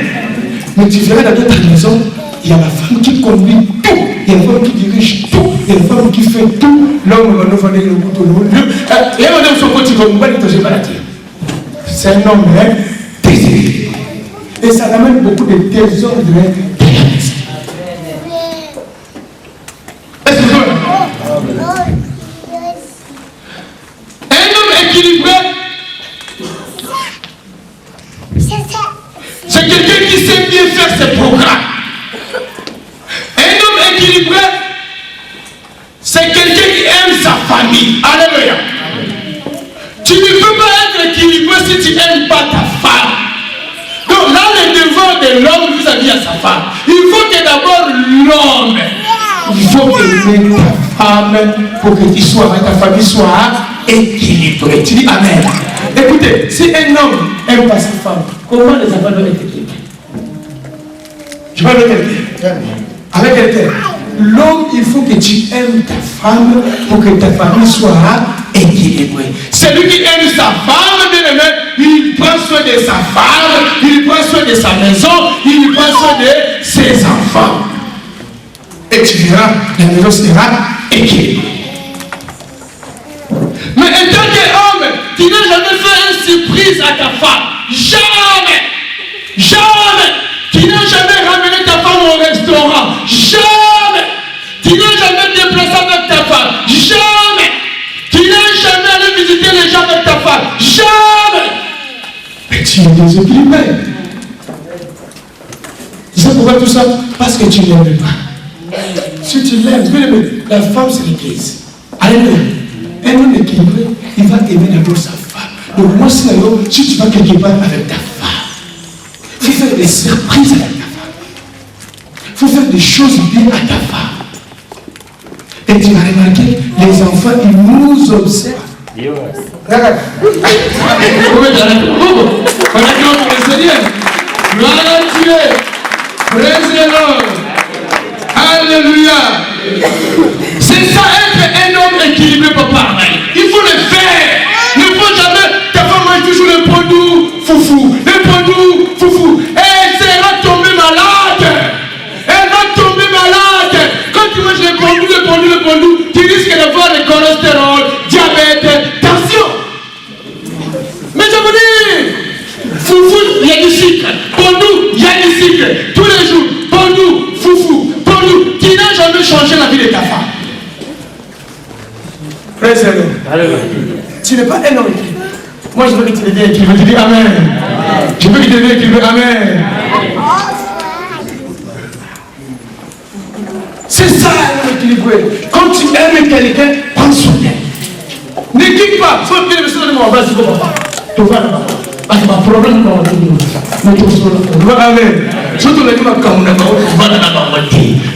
Mais tu verras dans d'autres maisons, il y a la femme qui conduit tout. Il y a la femme qui dirige tout. Il y a la femme qui fait tout. L'homme va nous faire le couteau. Et on est au côté comme moi, il ne pas la dire. C'est un homme désiré. Et ça amène beaucoup de désordre de la maison. Est-ce que vous un homme équilibré, c'est quelqu'un qui sait bien faire ses programmes. Un homme équilibré, c'est quelqu'un qui aime sa famille. Alléluia. Tu ne peux pas être équilibré si tu n'aimes pas ta femme. Donc là, le devoir de l'homme vis-à-vis de sa femme, il faut que d'abord l'homme, il faut aimer ta femme pour que ta famille soit équilibrée. Tu dis Amen. Écoutez, si un homme aime pas sa femme, comment les enfants doivent être équilibrés? Je parle de quelqu'un. Avec quelqu'un. L'homme, il faut que tu aimes ta femme pour que ta famille soit équilibrée. Celui qui aime sa femme, bien aimé, il prend soin de sa femme, il prend soin de sa maison, il prend soin de ses enfants. Et tu verras, la maison sera équilibrée. Mais en tant qu'homme, tu n'as jamais fait une surprise à ta femme. Jamais. Jamais. Tu n'as jamais ramené ta femme au restaurant. Jamais. Tu n'as jamais déplacé avec ta femme. Jamais. Tu n'as jamais allé visiter les gens avec ta femme. Jamais. Mais tu es déséquilibré. Tu sais pourquoi tout ça? Parce que tu ne l'aimes pas. Si tu l'aimes, la femme c'est l'église. Alléluia. Un homme équilibré, il va aimer d'abord sa femme. Donc moi, si tu vas quelque part avec ta femme, il faut faire des surprises avec ta femme. Il faut faire des choses bien à ta femme. Et tu vas remarquer, les enfants, ils nous observent. Regarde. Alléluia. C'est ça être un homme équilibré, papa. Il faut le faire. Ne faut jamais, ta femme mange toujours le produit foufou. Le produit foufou. Et elle sera tombée malade. Elle va tomber malade. Quand tu manges le produit, tu risques d'avoir le cholestérol, diabète, tension. Mais je vous dis, foufou, il y a du sucre. Produit, il y a du sucre. Tous les jours, produit, foufou, produit. Tu n'as jamais changé la vie de ta femme. Praise the Lord. Tu n'es pas un homme équilibré. Moi, je veux que tu deviennes équilibré. Tu dis Amen. Je veux que tu deviennes équilibré. Amen. C'est ça, un homme équilibré. Quand tu aimes quelqu'un, prends soin d'elle. Ne quitte pas. Faut que tu me dises, vas-y, papa. Tu vas là-bas. Parce que ma problème, on va te dire. Mais tu vas là. Amen. Je te le dis,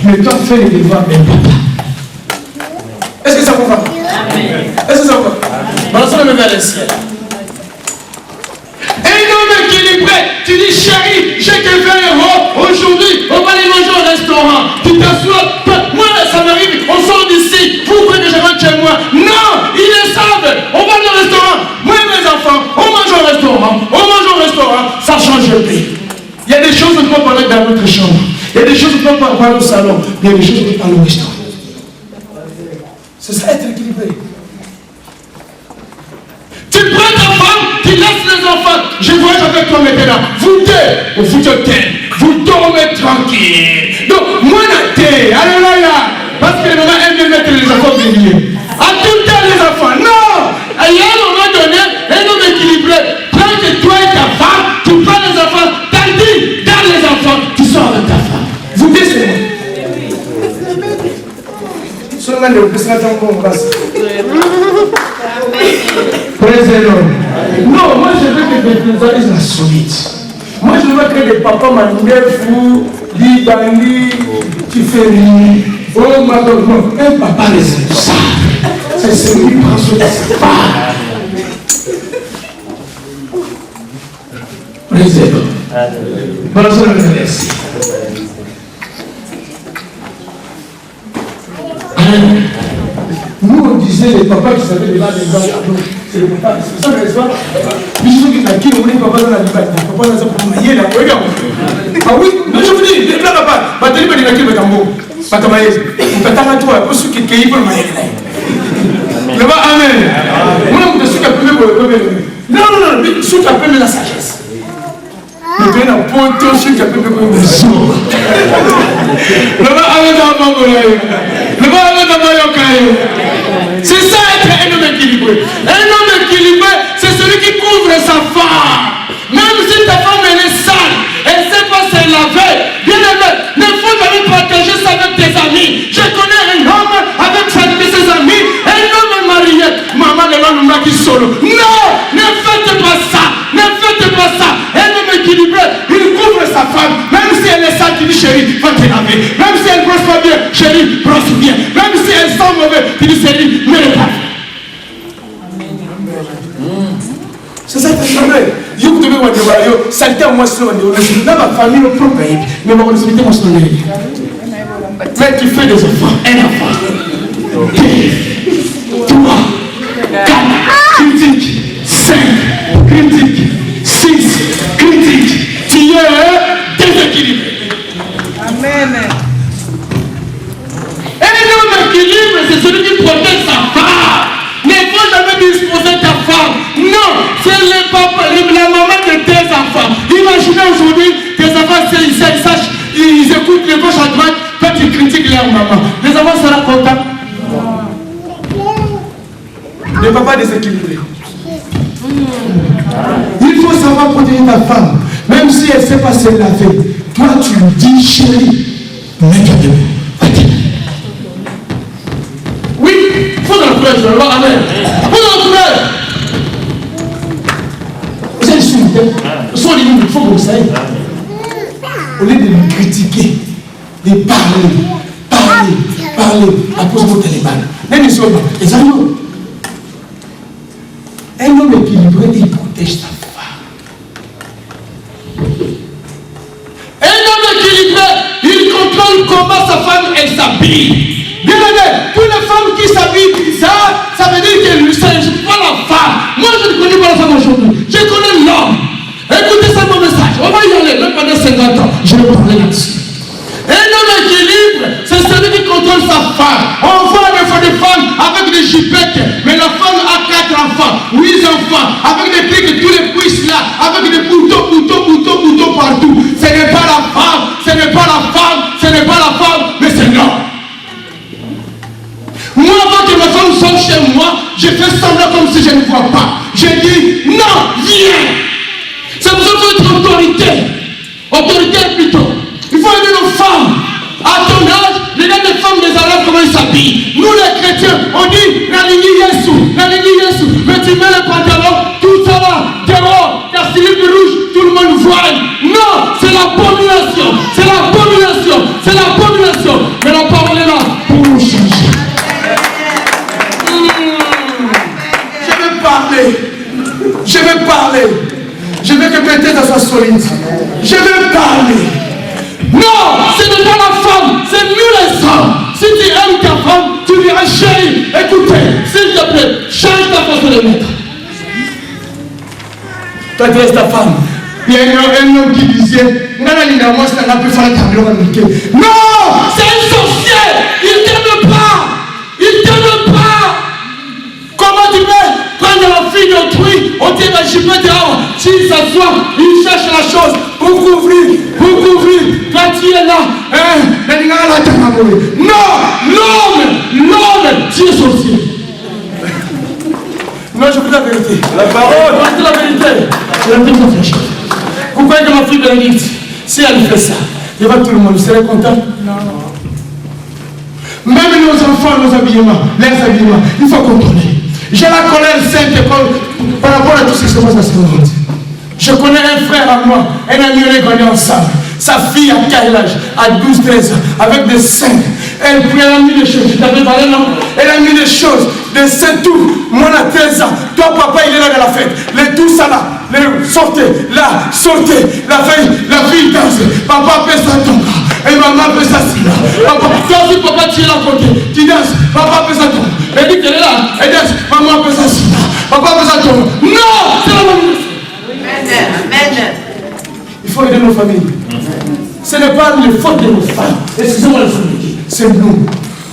mais toi, fais les devoirs, mais papa. Est-ce que ça vous va? Est-ce que ça vous va? Balançons le vers le ciel. Un homme équilibré, tu dis chérie, j'ai quelqu'un héros, aujourd'hui, on va aller manger au restaurant. Tu t'assois, moi ça m'arrive, on sort d'ici, vous voulez que je rentre chez moi. Non, ils le savent, on va aller au restaurant. Moi et mes enfants, on mange au restaurant, ça change le prix. Il y a des choses qu'on peut parler dans notre chambre, il y a des choses qu'on peut parler au salon, il y a des choses qu'on peut parler au restaurant. C'est ça être équilibré. Tu prends ta femme, tu laisses les enfants. Je voyage avec toi maintenant. Vous deux, vous dormez tranquille. Donc, moi, alléluia. Parce que le moment aime bien mettre les enfants bénis. À tout temps, les enfants. Non. Il y a un moment donné, un homme équilibré. Prends que toi et ta femme, tu prends les enfants. T'as dit, dans les enfants, tu sors avec ta femme. Vous décidez. Seulement le plus grand temps qu'on passe. Non, moi je veux que les présidents soient solides. Moi je veux que les papas m'animèrent fou, dit Bandi, tu fais rire. Oh ma God, non, un papa les aime ça. C'est celui qui prend soin de ses femmes. Président. Bonjour, merci. Nous on disait les papas qui savaient les balles des gars, c'est le papa, c'est ça n'est-ce pas? Puis je dis qui on est papa dans la liberté, papa dans sa première là, regarde. Ah oui, mais je vous dis, les plats papa, batterie pas de la tambo, pas comme aïe, on peut t'arrêter toi, pour ceux qui est pour le maïs là. Le va amen. Moi on te suis qu'à premier pour le premier. Non, mais sous ta première la sagesse. Le bien à poteau sur qui a premier pour le jour. Le va amen dans mon goulay. Le va amen dans mon yokai. C'est ça être un homme équilibré. Un homme équilibré, c'est celui qui couvre sa femme. Même si ta femme elle est sale, elle ne sait pas se laver. Bien aimé, ne faut jamais partager ça avec tes amis. Je connais un homme avec ses amis, un homme marié. Maman de l'homme qui solo. Non, ne faites pas ça. Ne faites pas ça. Un homme équilibré, il couvre sa femme. Même si elle est sale, tu dis chérie, va te laver. Même si elle ne brosse pas bien, chérie, brosse bien. Même si elle sent mauvais, tu dis chérie, mets le pas. C'est ça que je veux. Je vous devez voir, saleté à moi, c'est dans ma famille, au propre, mais ma responsabilité, moi, c'est mais tu fais des enfants, un enfant, 2, 3, 4, critique, 5, critique, 6, critique. Tu es déséquilibré. Amen. Un homme équilibre, c'est celui qui protège sa femme. Ne faut jamais disposer ta femme. Non, c'est le papa, la maman de tes enfants. Imaginez aujourd'hui, tes enfants, ils écoutent les gauche à droite, toi tu critiques leur maman. Les enfants seront contents. Le papa déséquilibré. Il faut savoir protéger ta femme. Même si elle ne sait pas se laver, toi tu lui dis chérie, mets-toi debout. Oui, il faut dans le courage, amen. Il faut dans le courage. Vous êtes soumis, soit les livres, il faut que vous sachiez. Au lieu de nous critiquer, de parler, à cause de votre téléphone. Même les hommes, les hommes. Un homme équilibré, il protège sa femme. Un homme équilibré, il contrôle comment sa femme elle s'habille. Bien aimé, toutes les femmes qui s'habillent bizarre, ça veut dire qu'elles ne sont pas la femme. Moi je ne connais pas la femme aujourd'hui, je connais l'homme. Écoutez ça mon message, on va y aller, même pendant 50 ans, je vais parler là-dessus. Un homme équilibre, c'est celui qui contrôle sa femme. On voit des fois des femmes avec des jipettes, mais la femme a 4 enfants, 8 enfants, avec des trucs, tous les cuisses là, avec des boutons partout. Ce n'est pas la femme, ce n'est pas la femme, ce n'est pas la femme, mais c'est l'homme. Moi, avant que ma femme sorte chez moi, je fais semblant comme si je ne vois pas. Je dis, non, viens. C'est pour ça qu'il faut être autorité. Autorité plutôt. Il faut aimer nos femmes. À ton âge, les gars des femmes des Arabes, comment ils s'habillent. Nous les chrétiens, on dit, la ligne Yesu. Mais tu mets le pantalon, tout ça là, dehors, la silhouette rouge, tout le monde voit. Non, c'est l'abomination. parler. Je vais parler. Je veux que peut-être soit solide. Je vais parler. Non, ce n'est pas la femme, c'est nous les hommes. Si tu aimes ta femme, tu diras chérie, écoutez, s'il te plaît, change ta façon de mettre. Toi, tu es ta femme. Il y a un homme qui disait, non, c'est un sorcier. Il ne t'aime pas. Il ne t'aime pas. Comment tu peux prendre la fille d'autrui, on dit, je peux dire, s'il s'assoit, il cherche la chose pour couvrir. Quand tu es là, non, l'homme, tu es sorcier. Non, je vous dis la vérité. La parole. C'est la vérité. Je la dis votre chose. Vous croyez que ma fille Bénédicte, si elle fait ça, devant tout le monde, vous serez content? Non. Même nos enfants, nos habillements, les habillements, il faut contrôler. J'ai la colère sainte par rapport à tout ce qui se passe dans ce monde. Je connais un frère à moi, un ami, on est grandi ensemble. Sa fille à quel âge? À 12-13 ans, avec des seins. Elle a mis des choses, je t'avais parlé, non? Elle a mis des choses, des seins tout. Moi, à 13 ans, toi, papa, il est là dans la fête. Les tout ça là, sortez, là, sortez. La fille danse. Papa fait ça tombe. Et maman fait ça si là. Papa, toi aussi, papa, tu es là à côté. Tu danses. Papa fait ça tombe. Elle dit qu'elle est là. Elle danse. Maman fait ça si là. Papa fait ça tombe. Non! C'est la même. Amen. Il faut aider nos familles. Ce n'est pas les fautes de nos femmes. Excusez-moi la famille. C'est nous.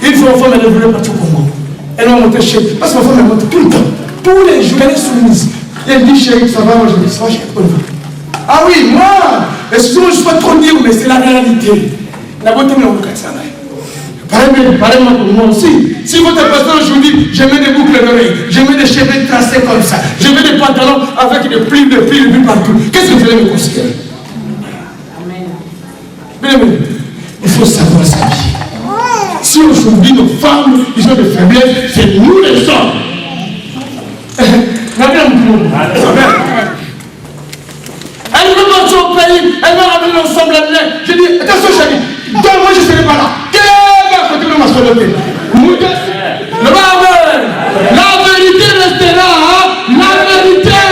Il faut une femme, elle ne voulait pas tout Congo. Elle va monter chez. Parce que ma femme, elle monte tout le temps. Tous les jours, elle est soumise. Elle dit, chérie, ça va, moi je dis, ça va, chérie, on va. Ah oui, moi, excusez-moi, je ne suis pas trop dire, mais c'est la réalité. La beauté, mais on va ça. Parlez-moi pour moi aussi. Si votre pasteur aujourd'hui, je mets des boucles d'oreilles, je mets des cheveux tracés comme ça, je mets des pantalons avec des plis partout, qu'est-ce que vous allez me considérer? Bien, il faut savoir s'habiller. Si aujourd'hui nos femmes, ils ont des faiblesses, c'est nous les hommes. Elle veut marcher au pays, elle va ramener l'ensemble à l'air. Je dis, attention chérie, moi je ne serai pas là. La vérité restera, la vérité.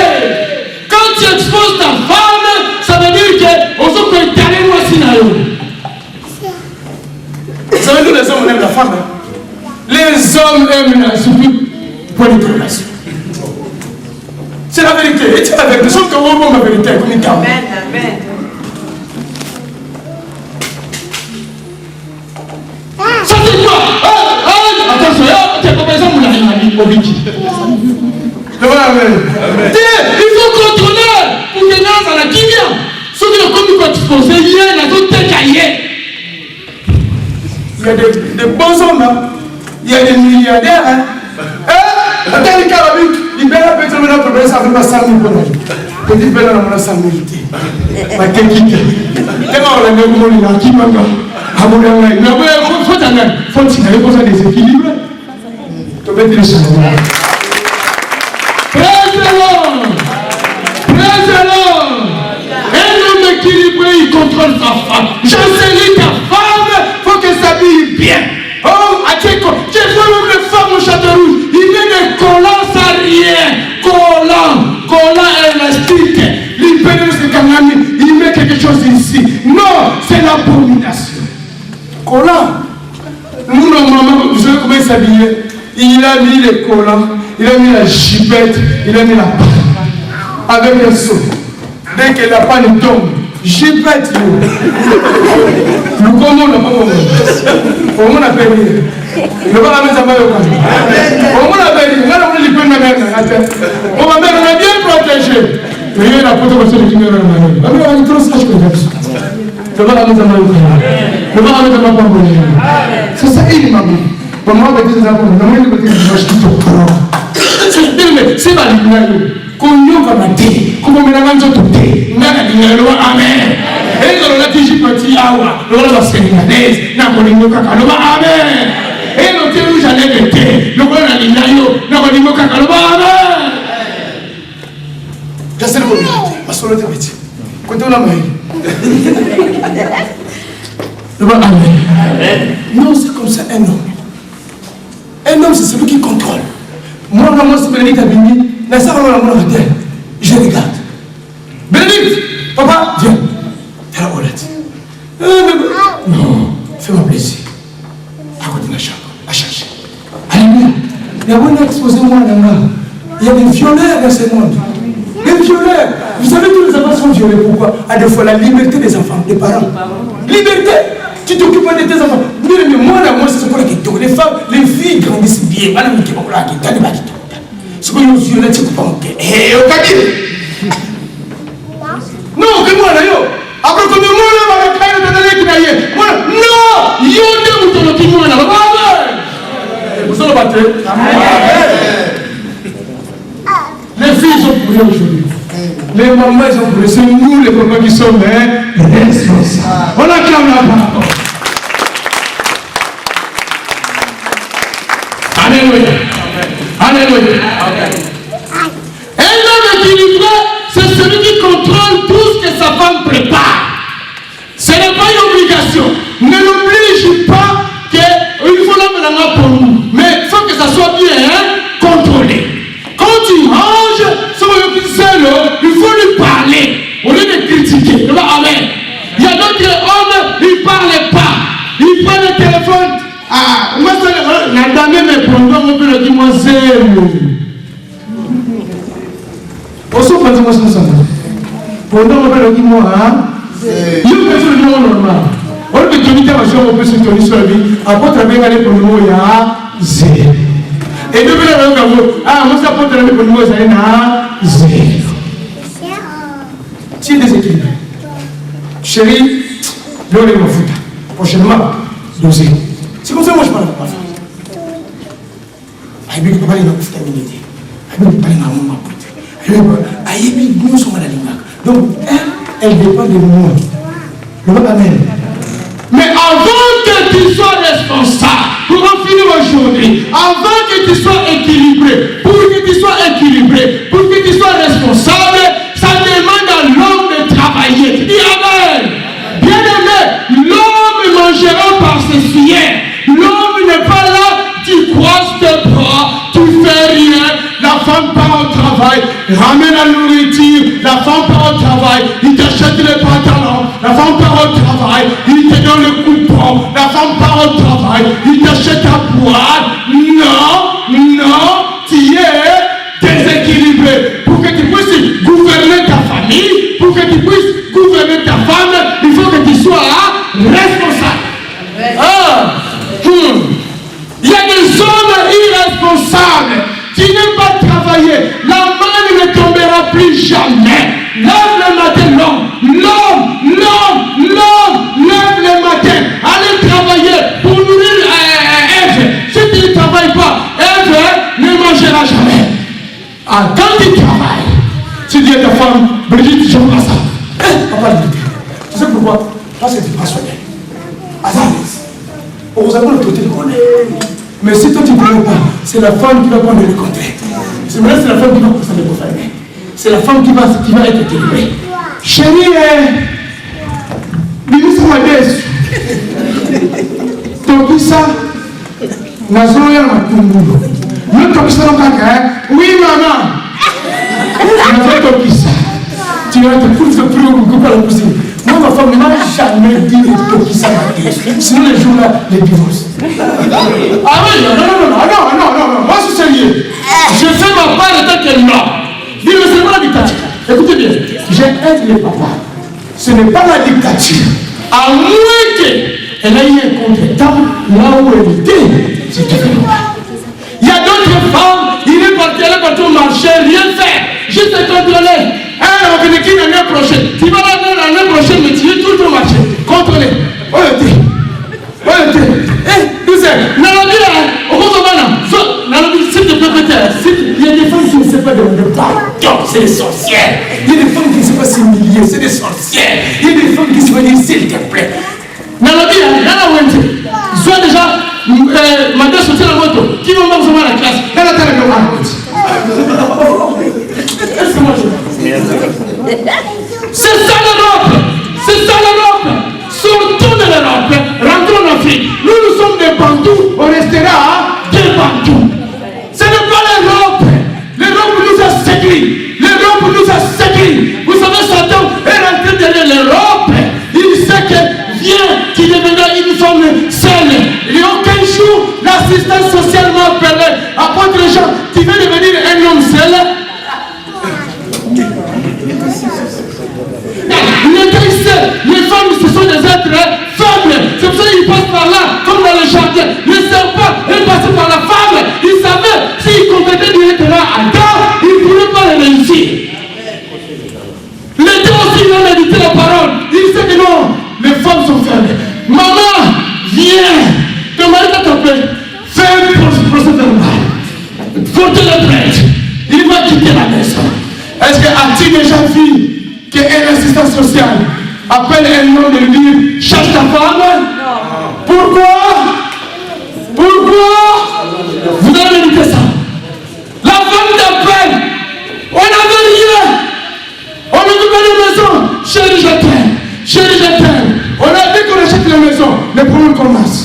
Quand tu exposes ta femme, ça veut dire que on peut étaler moi sinayo. Vous savez, nous les hommes, on aime la femme. Les hommes aiment la soupe pour les relations. C'est la vérité. Et c'est la vérité. Sauf que vous, la vérité, comme une carte. Amen. Ça c'est quoi? Attention, tu es comme ça, mon ami, au Viki. Il faut contrôler pour que dans la Guinée, ceux qui ont commis quoi exposer, il y a la zone cahier. Il y a des bons hommes, hein? Il y a des milliardaires. Hein? Attends, les Carabiques, ils payent la pétrole maintenant pour payer ça avec ma 100 000 bonnes. Petit peu dans la 100 000. Ma technique. Tellement on a mis au monde, il a qui m'a dit. Ah bon, il faut des déséquilibres. Tu peux dire ça. Praise the Lord. Un homme équilibré, il contrôle sa femme. J'enseigne ta femme, il faut qu'elle s'habille bien. Oh, à Tchéco, j'ai vu même les femmes au Château Rouge. Il met des collants sans rien. Collants élastiques. Il peut dire que il met quelque chose ici. Non, c'est l'abomination. Collants. Nous, nos mamans, vous savez comment il s'habillait? Il a mis les collants, il a mis la chipette, il a mis la panne. Avec un seau. Dès que la panne tombe, chipette. Le comment on n'a pas compris. On a payé. Il ne va pas la mettre à main. On a payé. On va mettre, on a bien protégé. Mais il y a la protection de Guinée. On est trop sage que je vais la mettre à main. Je vais la mettre à main. C'est ça, il m'a dit. Pour moi, je vais dire que c'est pas l'ignorant. Qu'on y va mater, qu'on me la mange tout thé. Amen. Et dans la tige petit awa, l'on va sénégalaise, n'a pas de cacaloba. Amen. Et l'on tient où j'allais le thé, le bon alinayo, n'a pas de cacaloba. Amen. C'est le bon. Ma solo de métier. Quand on a maille. Amen. Non, c'est comme ça un homme. Un homme, c'est celui qui contrôle. Moi, c'est Bénédicte Abimi. Je regarde. Bénédicte, papa, viens. Elle a honnête. Non, fais-moi plaisir. À côté de la chambre, à chercher. Alléluia. Il y a un exposé-moi là-bas. Il y a des violeurs dans ce monde. Des violeurs. Vous savez, tous les enfants sont violés. Pourquoi? À des fois, la liberté des enfants, des parents. Liberté. Tu t'occupes de tes enfants. Mais moi, c'est ce qu'on a dit. Les femmes, les filles grandissent bien. Ce qu'on a dit, c'est pas ok. Eh, ok. Non, que moi, là, yo. Après, comme moi, là, on va créer le détail qui n'a rien. Non, yo, tu es mon là. Vous allez battre. Les filles sont pour aujourd'hui. Les mamans, ils sont pour c'est nous, les mamans, qui sommes responsables. On acclame la parole. Alléluia. Alléluia. Un homme équilibré, c'est celui qui contrôle tout ce que sa femme prépare. Ce n'est pas une obligation. Ne l'oblige pas qu'il faut l'amener pour nous. Mais il faut que ça soit bien contrôlé. Quand tu manges, il faut lui parler. Au lieu de critiquer. Amen. Il y a d'autres hommes, ils ne parlent pas. Ils prennent le téléphone. Ah, moi, la dame me prend, on peut le dire, moi, zéro. On s'en fait, moi, c'est ça. Pendant on peut le dire, moi, il y a une personne normal. On peut te dire, on peut se tenir sur la vie. Après, tu as bien allé pour le mot, il y a zéro. Et depuis là, moi, ça peut te donner pour le mot, il y a zéro. Tu es déséquilibré. Chérie, l'eau est ma faute. Prochainement, dosé. C'est comme ça que moi je parle à ma femme. Je ne peux pas parler de la stabilité. Je ne peux pas parler de la maman. Je ne peux pas parler de la. Donc, elle dépend de moi. Amen. Mais avant que tu sois responsable, pour en finir aujourd'hui, avant que tu sois équilibré, pour que tu sois équilibré, pour que tu sois responsable, ça demande à l'homme de travailler. Dis Amen. Bien aimé, l'homme mangera par ses filets. L'homme n'est pas là, tu croises tes bras, tu fais rien. La femme part au travail, ramène la nourriture, la femme part au travail, il t'achète les pantalons, la femme part au travail, il te donne le coupon, la femme part au travail, il t'achète à boire. Non, tu es déséquilibré. Pour que tu puisses gouverner ta famille, pour que tu puisses gouverner ta femme, il faut que tu sois responsable. Il y a des hommes irresponsables qui n'aiment pas travailler. La manne ne tombera plus jamais. Lève le matin, l'homme, lève le matin. Allez travailler pour nourrir Ève. Si tu ne travailles pas, Ève ne mangera jamais. Quand tu travailles, tu dis à ta femme, Brigitte, je vois ça. Papa, tu sais pourquoi? Parce que tu prends soin d'elle. On vous apprend le côté de connaître. Mais si toi tu ne connais pas, c'est la femme qui va prendre le contraire. C'est la femme qui va pousser le contraire. C'est la femme qui va être équilibrée. Chérie, ministre Madès, Tokisa, Nazoya Matumbulo. Le Tokisa non kaka, oui maman. Nazoya Tokisa. Tu vas te pousser pour la pousser. Moi, ma femme ne m'a jamais dit Tokisa Madès. Sinon les jours-là, les divorces. Ah oui, non, moi je suis sérieux. Je fais ma part en tant que non. Dis le c'est pas la dictature. Écoutez bien, j'aide les papas. Ce n'est pas la dictature. À moins qu'elle ait un contretemps là où elle était. C'est tout. Il y a d'autres femmes, elle est partie au marché, rien faire. Juste contrôler. On va venir l'année prochaine. Tu vas l'année prochaine, mais tu es tout au marché. Contrôler. Il y a des femmes qui ne savent pas demander pardon, c'est des sorcières. Il y a des femmes qui ne savent pas s'humilier, c'est des sorcières. Il y a des femmes qui se disent s'il te plaît. Soit déjà, madame sortir la moto, qui va me voir la classe, dans la table de c'est ça l'Europe. C'est ça l'Europe. Sortons de l'Europe, rentrons en Afrique. Nous sommes des Bantous, on restera des Bantous. Ce n'est pas l'Europe. L'Europe nous a séduit. L'Europe nous a séduit. Vous savez, Satan est rentré derrière l'Europe. Il sait que vient, qui deviendra une femme seule. Il n'y a aucun jour, l'assistance sociale m'a appelé. Apôtre Jean, tu veux devenir un homme seul? Les femmes, ce sont des êtres faibles. C'est pour ça qu'ils passent par là, comme dans le jardin. Le serpent est passé par la femme. Il savait, s'il compétait directement à Adam, il ne pourrait pas le réussir. L'été aussi, il a médité la parole. Il sait que non, les femmes sont faibles. Maman, viens. Ton mari t'a appelé. Fais un procès verbal. Portez-le prêtre. Il va quitter la maison. Est-ce que as-tu déjà vu qu'un assistant social appelle un homme de lui dire cherche ta femme? Non. Pourquoi? Vous allez méditer ça. La femme t'appelle. On n'avait rien. On ne veut pas de maison. Chérie, je t'aime. On a dit qu'on achète la maison. Le problème commence.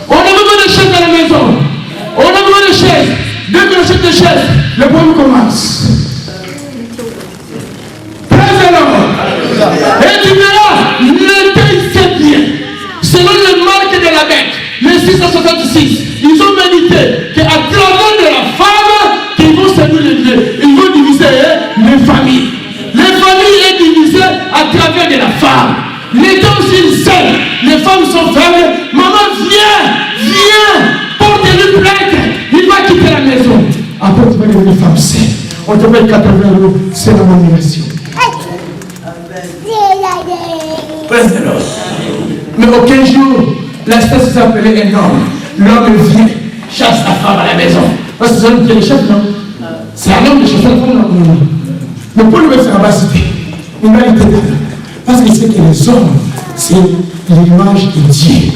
On ne veut pas de chaises dans la maison. On a besoin de chaises. Dès qu'on achète des chaises, le problème commence. Et tu verras, l'été c'est bien. Selon les marques de la bête, les 666, ils ont médité qu'à travers de la femme, qu'ils vont séduire ils vont diviser les familles. Les familles sont divisées à travers de la femme. L'été aussi seul, les femmes sont faibles. Maman, viens, porte-lui plainte. Il va quitter la maison. Après, tu vas devenir femme seule. On te paye 80 €, c'est la nomination. Mais aucun jour, l'instance s'est appelée un homme. L'homme vient, chasse la femme à la maison. Parce que c'est l'homme qui est le chef, non? C'est un homme de chasser la femme, non? Mais pour lui faire abassiter, il m'a été là. Parce qu'il sait que les hommes, c'est l'image de Dieu.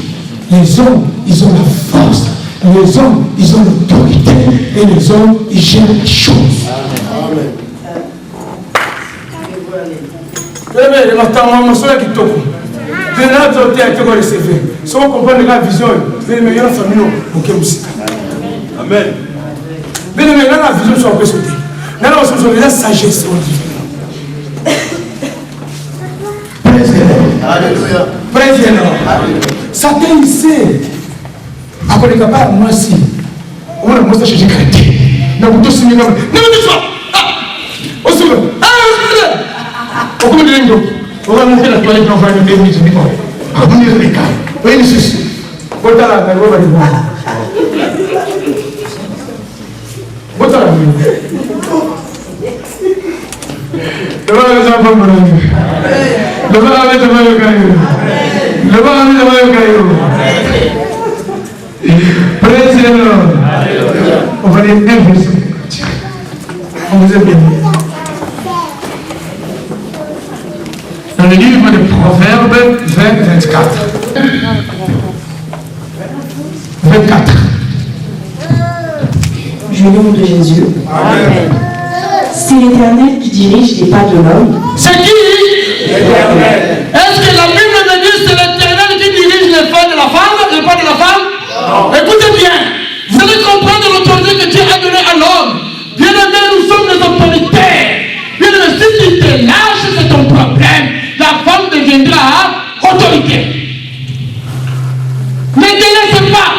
Les hommes, ils ont la force. Les hommes, ils ont l'autorité. Et les hommes, ils gèrent les choses. Amen. Le matin, maman, c'est là qui toque. Je n'ai pas de temps à recevoir. Si on comprend la vision, c'est meilleure famille. Amen. Mais la vision soit peu sautée. Là, on a la sagesse. Alléluia. Président. Satan, il sait. Après le capable, moi aussi. On a montré chez Jésus. Nous avons tous signé. Non, mais dis-moi. Au second. Au cours de l'Indo, on va monter la toilette dans 20 minutes. Ah, vous n'avez pas. Oui, monsieur. Vous êtes là, vous allez voir. Vous êtes là. Le vent est un peu mon ami. Le vent est un peu mon caillou. Le vent est un peu mon caillou. Président, on va les investir. On vous aime bien. Dans le livre de Proverbes 24. 24. Je nom de Jésus. Amen. C'est l'Éternel qui dirige les pas de l'homme. C'est qui? L'Éternel. Est-ce que la Bible me dit que c'est l'Éternel qui dirige les pas de la femme, les pas de la femme? Non. Écoutez bien, vous allez comprendre l'autorité que Dieu a donnée à l'homme. Bien aimé, nous sommes des autoritaires. Bien aimé, si tu te lâches, c'est ton problème. La femme deviendra autorité. Ne te laisse pas.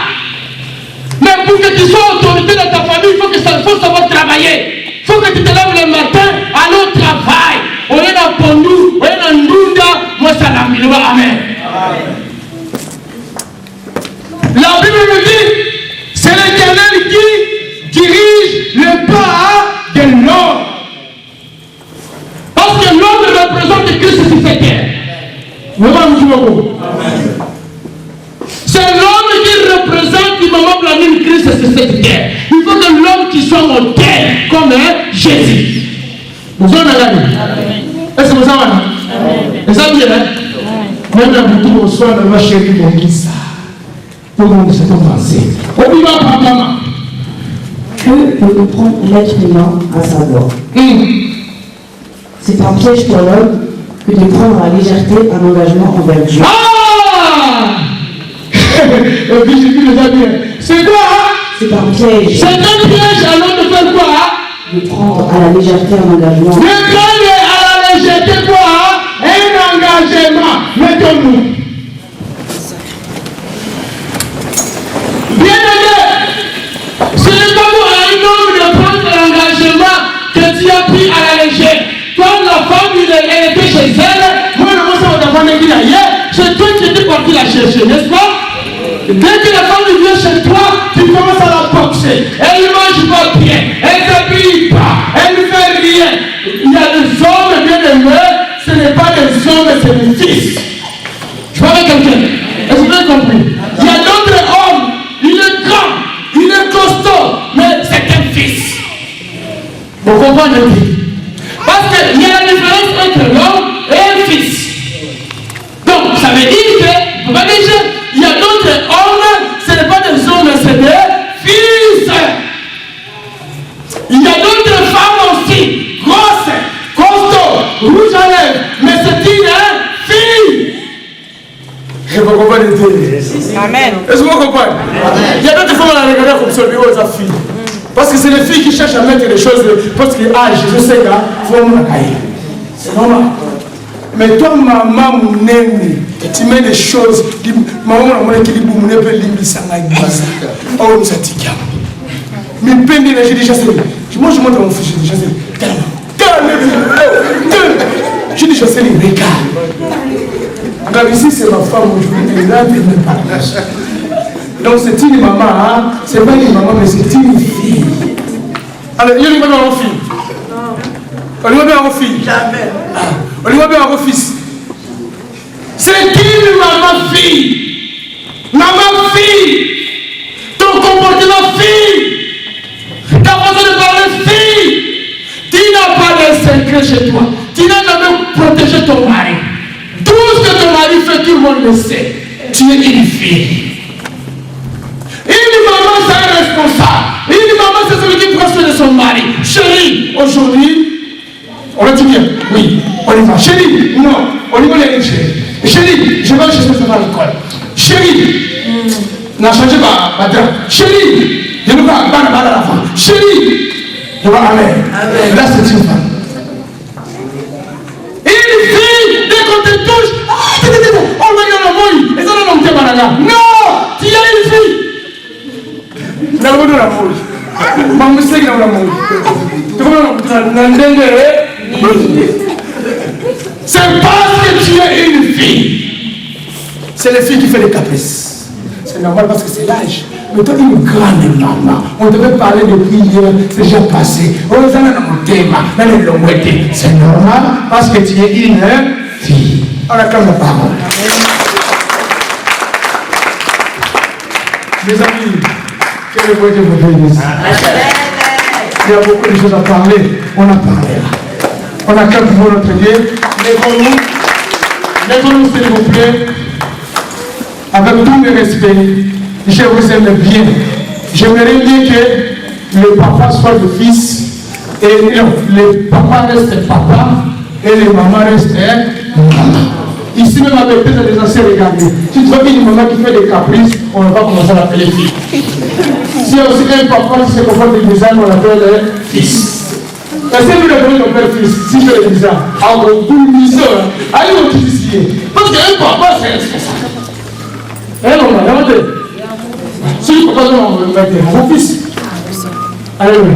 Mais pour que tu sois autorité dans ta famille, il faut savoir travailler. Il faut que tu te lèves le matin, aller au travail. On est dans Pondou, on est dans Ndunda, moi ça l'a mis. Amen. La Bible me dit, c'est l'Éternel qui dirige le pas de l'homme. Parce que l'homme représente Christ sur cette terre. C'est l'homme qui représente immanquablement Christ sur cette terre. Il faut que l'homme qui soit modèle comme Jésus. Vous en avez. Est-ce que vous en avez? Vous en avez? Même la boutique au soir de ma chérie pour qui ça. Pour nous, c'est pensée. On y va, papa. Que peut comprendre l'être humain à savoir? C'est un piège pour l'homme que de prendre à légèreté un engagement envers Dieu. Ah! Et puis j'ai dit déjà bien. C'est quoi? C'est un piège. C'est un piège à l'homme de faire quoi? de prendre à la légèreté un engagement. De prendre à la légèreté quoi? Un engagement. Mettons-nous. Bien aimé, ce n'est pas pour un homme de prendre l'engagement que tu as pris à la légère. Quand la femme elle était chez elle, moi le monsieur on a dit ailleurs, c'est toi qui étais parti la chercher, n'est-ce pas? Dès que la femme vient chez toi, tu commences à la boxer. Elle ne mange pas bien, elle ne s'habille pas, elle ne fait rien. Il y a des hommes bien aimés, ce n'est pas des hommes, c'est des fils. Je parle à quelqu'un. Est-ce que vous avez compris? Il y a d'autres hommes, il est grand, il est costaud, mais c'est un fils. Vous comprenez? Parce qu'il y a la différence entre l'homme et un fils. Donc, ça veut dire que, vous voyez, il y a d'autres hommes, ce n'est pas des hommes, c'est des fils. Il y a d'autres femmes aussi, grosses, costauds, rouges à lèvres, mais c'est une fille. Et vous comprenez? Amen. Est-ce que vous comprenez? Il y a d'autres femmes à la regarder comme ça, mais aux filles. Parce que c'est les filles qui cherchent à mettre des choses, parce que je sais là, il faut me cahier. C'est normal. Mais toi, maman, mon aîné, tu mets des choses, maman, mon équilibre, mon épée, oh, nous sommes mais peine de j'ai déjà fait. Moi, je montre à mon fils, j'ai déjà fait. J'ai déjà fait les regards. Regarde ici, c'est ma femme aujourd'hui, elle est là, elle me partage. Donc c'est une maman, hein? C'est pas une maman, mais c'est une fille. Alors, il y a une maman en fille. On lui va bien en fille. Jamais. On lui va bien en fils. C'est une maman-fille. Maman-fille. Ton comportement fille. Ta façon de parler fille. Tu n'as pas de secret chez toi. Tu n'as jamais protégé ton mari. Tout ce que ton mari fait, tout le monde le sait. Tu es une fille. Une maman, c'est un responsable. Une maman, c'est celui qui prend soin de son mari. Chérie, aujourd'hui, on le dit bien. Oui, on y va. Chérie, non, on y va les chérie. Chérie, je vais chercher ça à l'école. Chérie, n'a changé ma drap. Chérie, je ne vais pas à la femme. Chérie, je vais amen. Là, c'est une femme. Une fille, dès qu'on te touche, on va dans la mouille. Et ça, on ne pas là. Non, tu as une fille. La mouille. Maman, c'est la mouille. C'est parce que tu es une fille. C'est les filles qui font les caprices. C'est normal parce que c'est l'âge. Mais toi, une grande maman, on devait parler depuis hier, c'est déjà passé. On est dans mon thème, dans le longueté. C'est normal parce que tu es une fille. On acclame la parole. Mes amis, que le Dieu vous bénisse. Il y a beaucoup de choses à parler. On a parlé là. On a qu'à pour notre Dieu. Lèvons-nous, s'il vous plaît. Avec tout le respect, je vous aime bien. J'aimerais bien que le papa soit le fils. Et non, le papa reste papa. Et les mamans restent maman. Ici même avec peut-être des anciens regardés. Si tu vois une maman qui fait des caprices, on va commencer à l'appeler fille. Si aussi un papa qui se comporte des bizarres, on l'appelle fils. Est-ce que vous l'appelez ton père fils? Si je le dis ça, en gros, vous le dites ça, allez au petit. Parce qu'un papa, c'est responsable. Eh non, regardez. Si le papa, on va mettre mon fils. Allez, oui.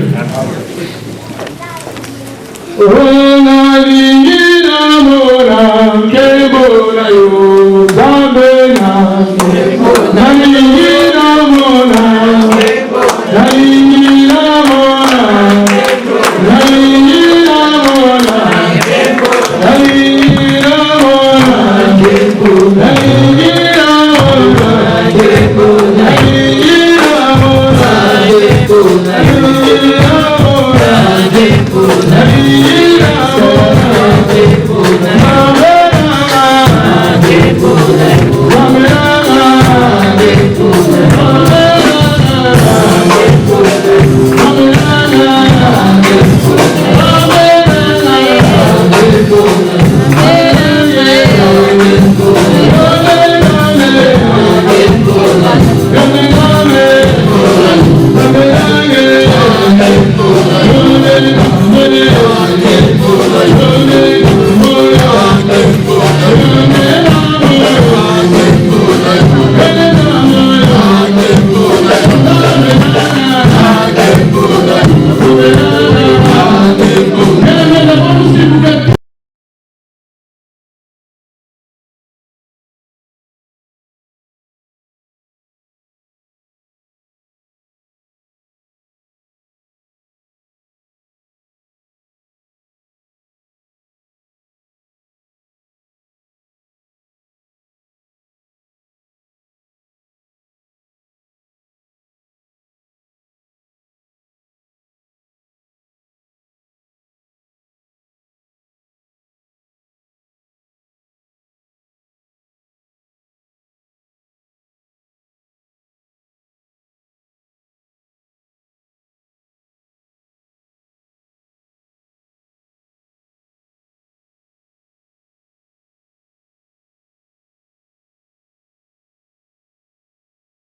Thank you.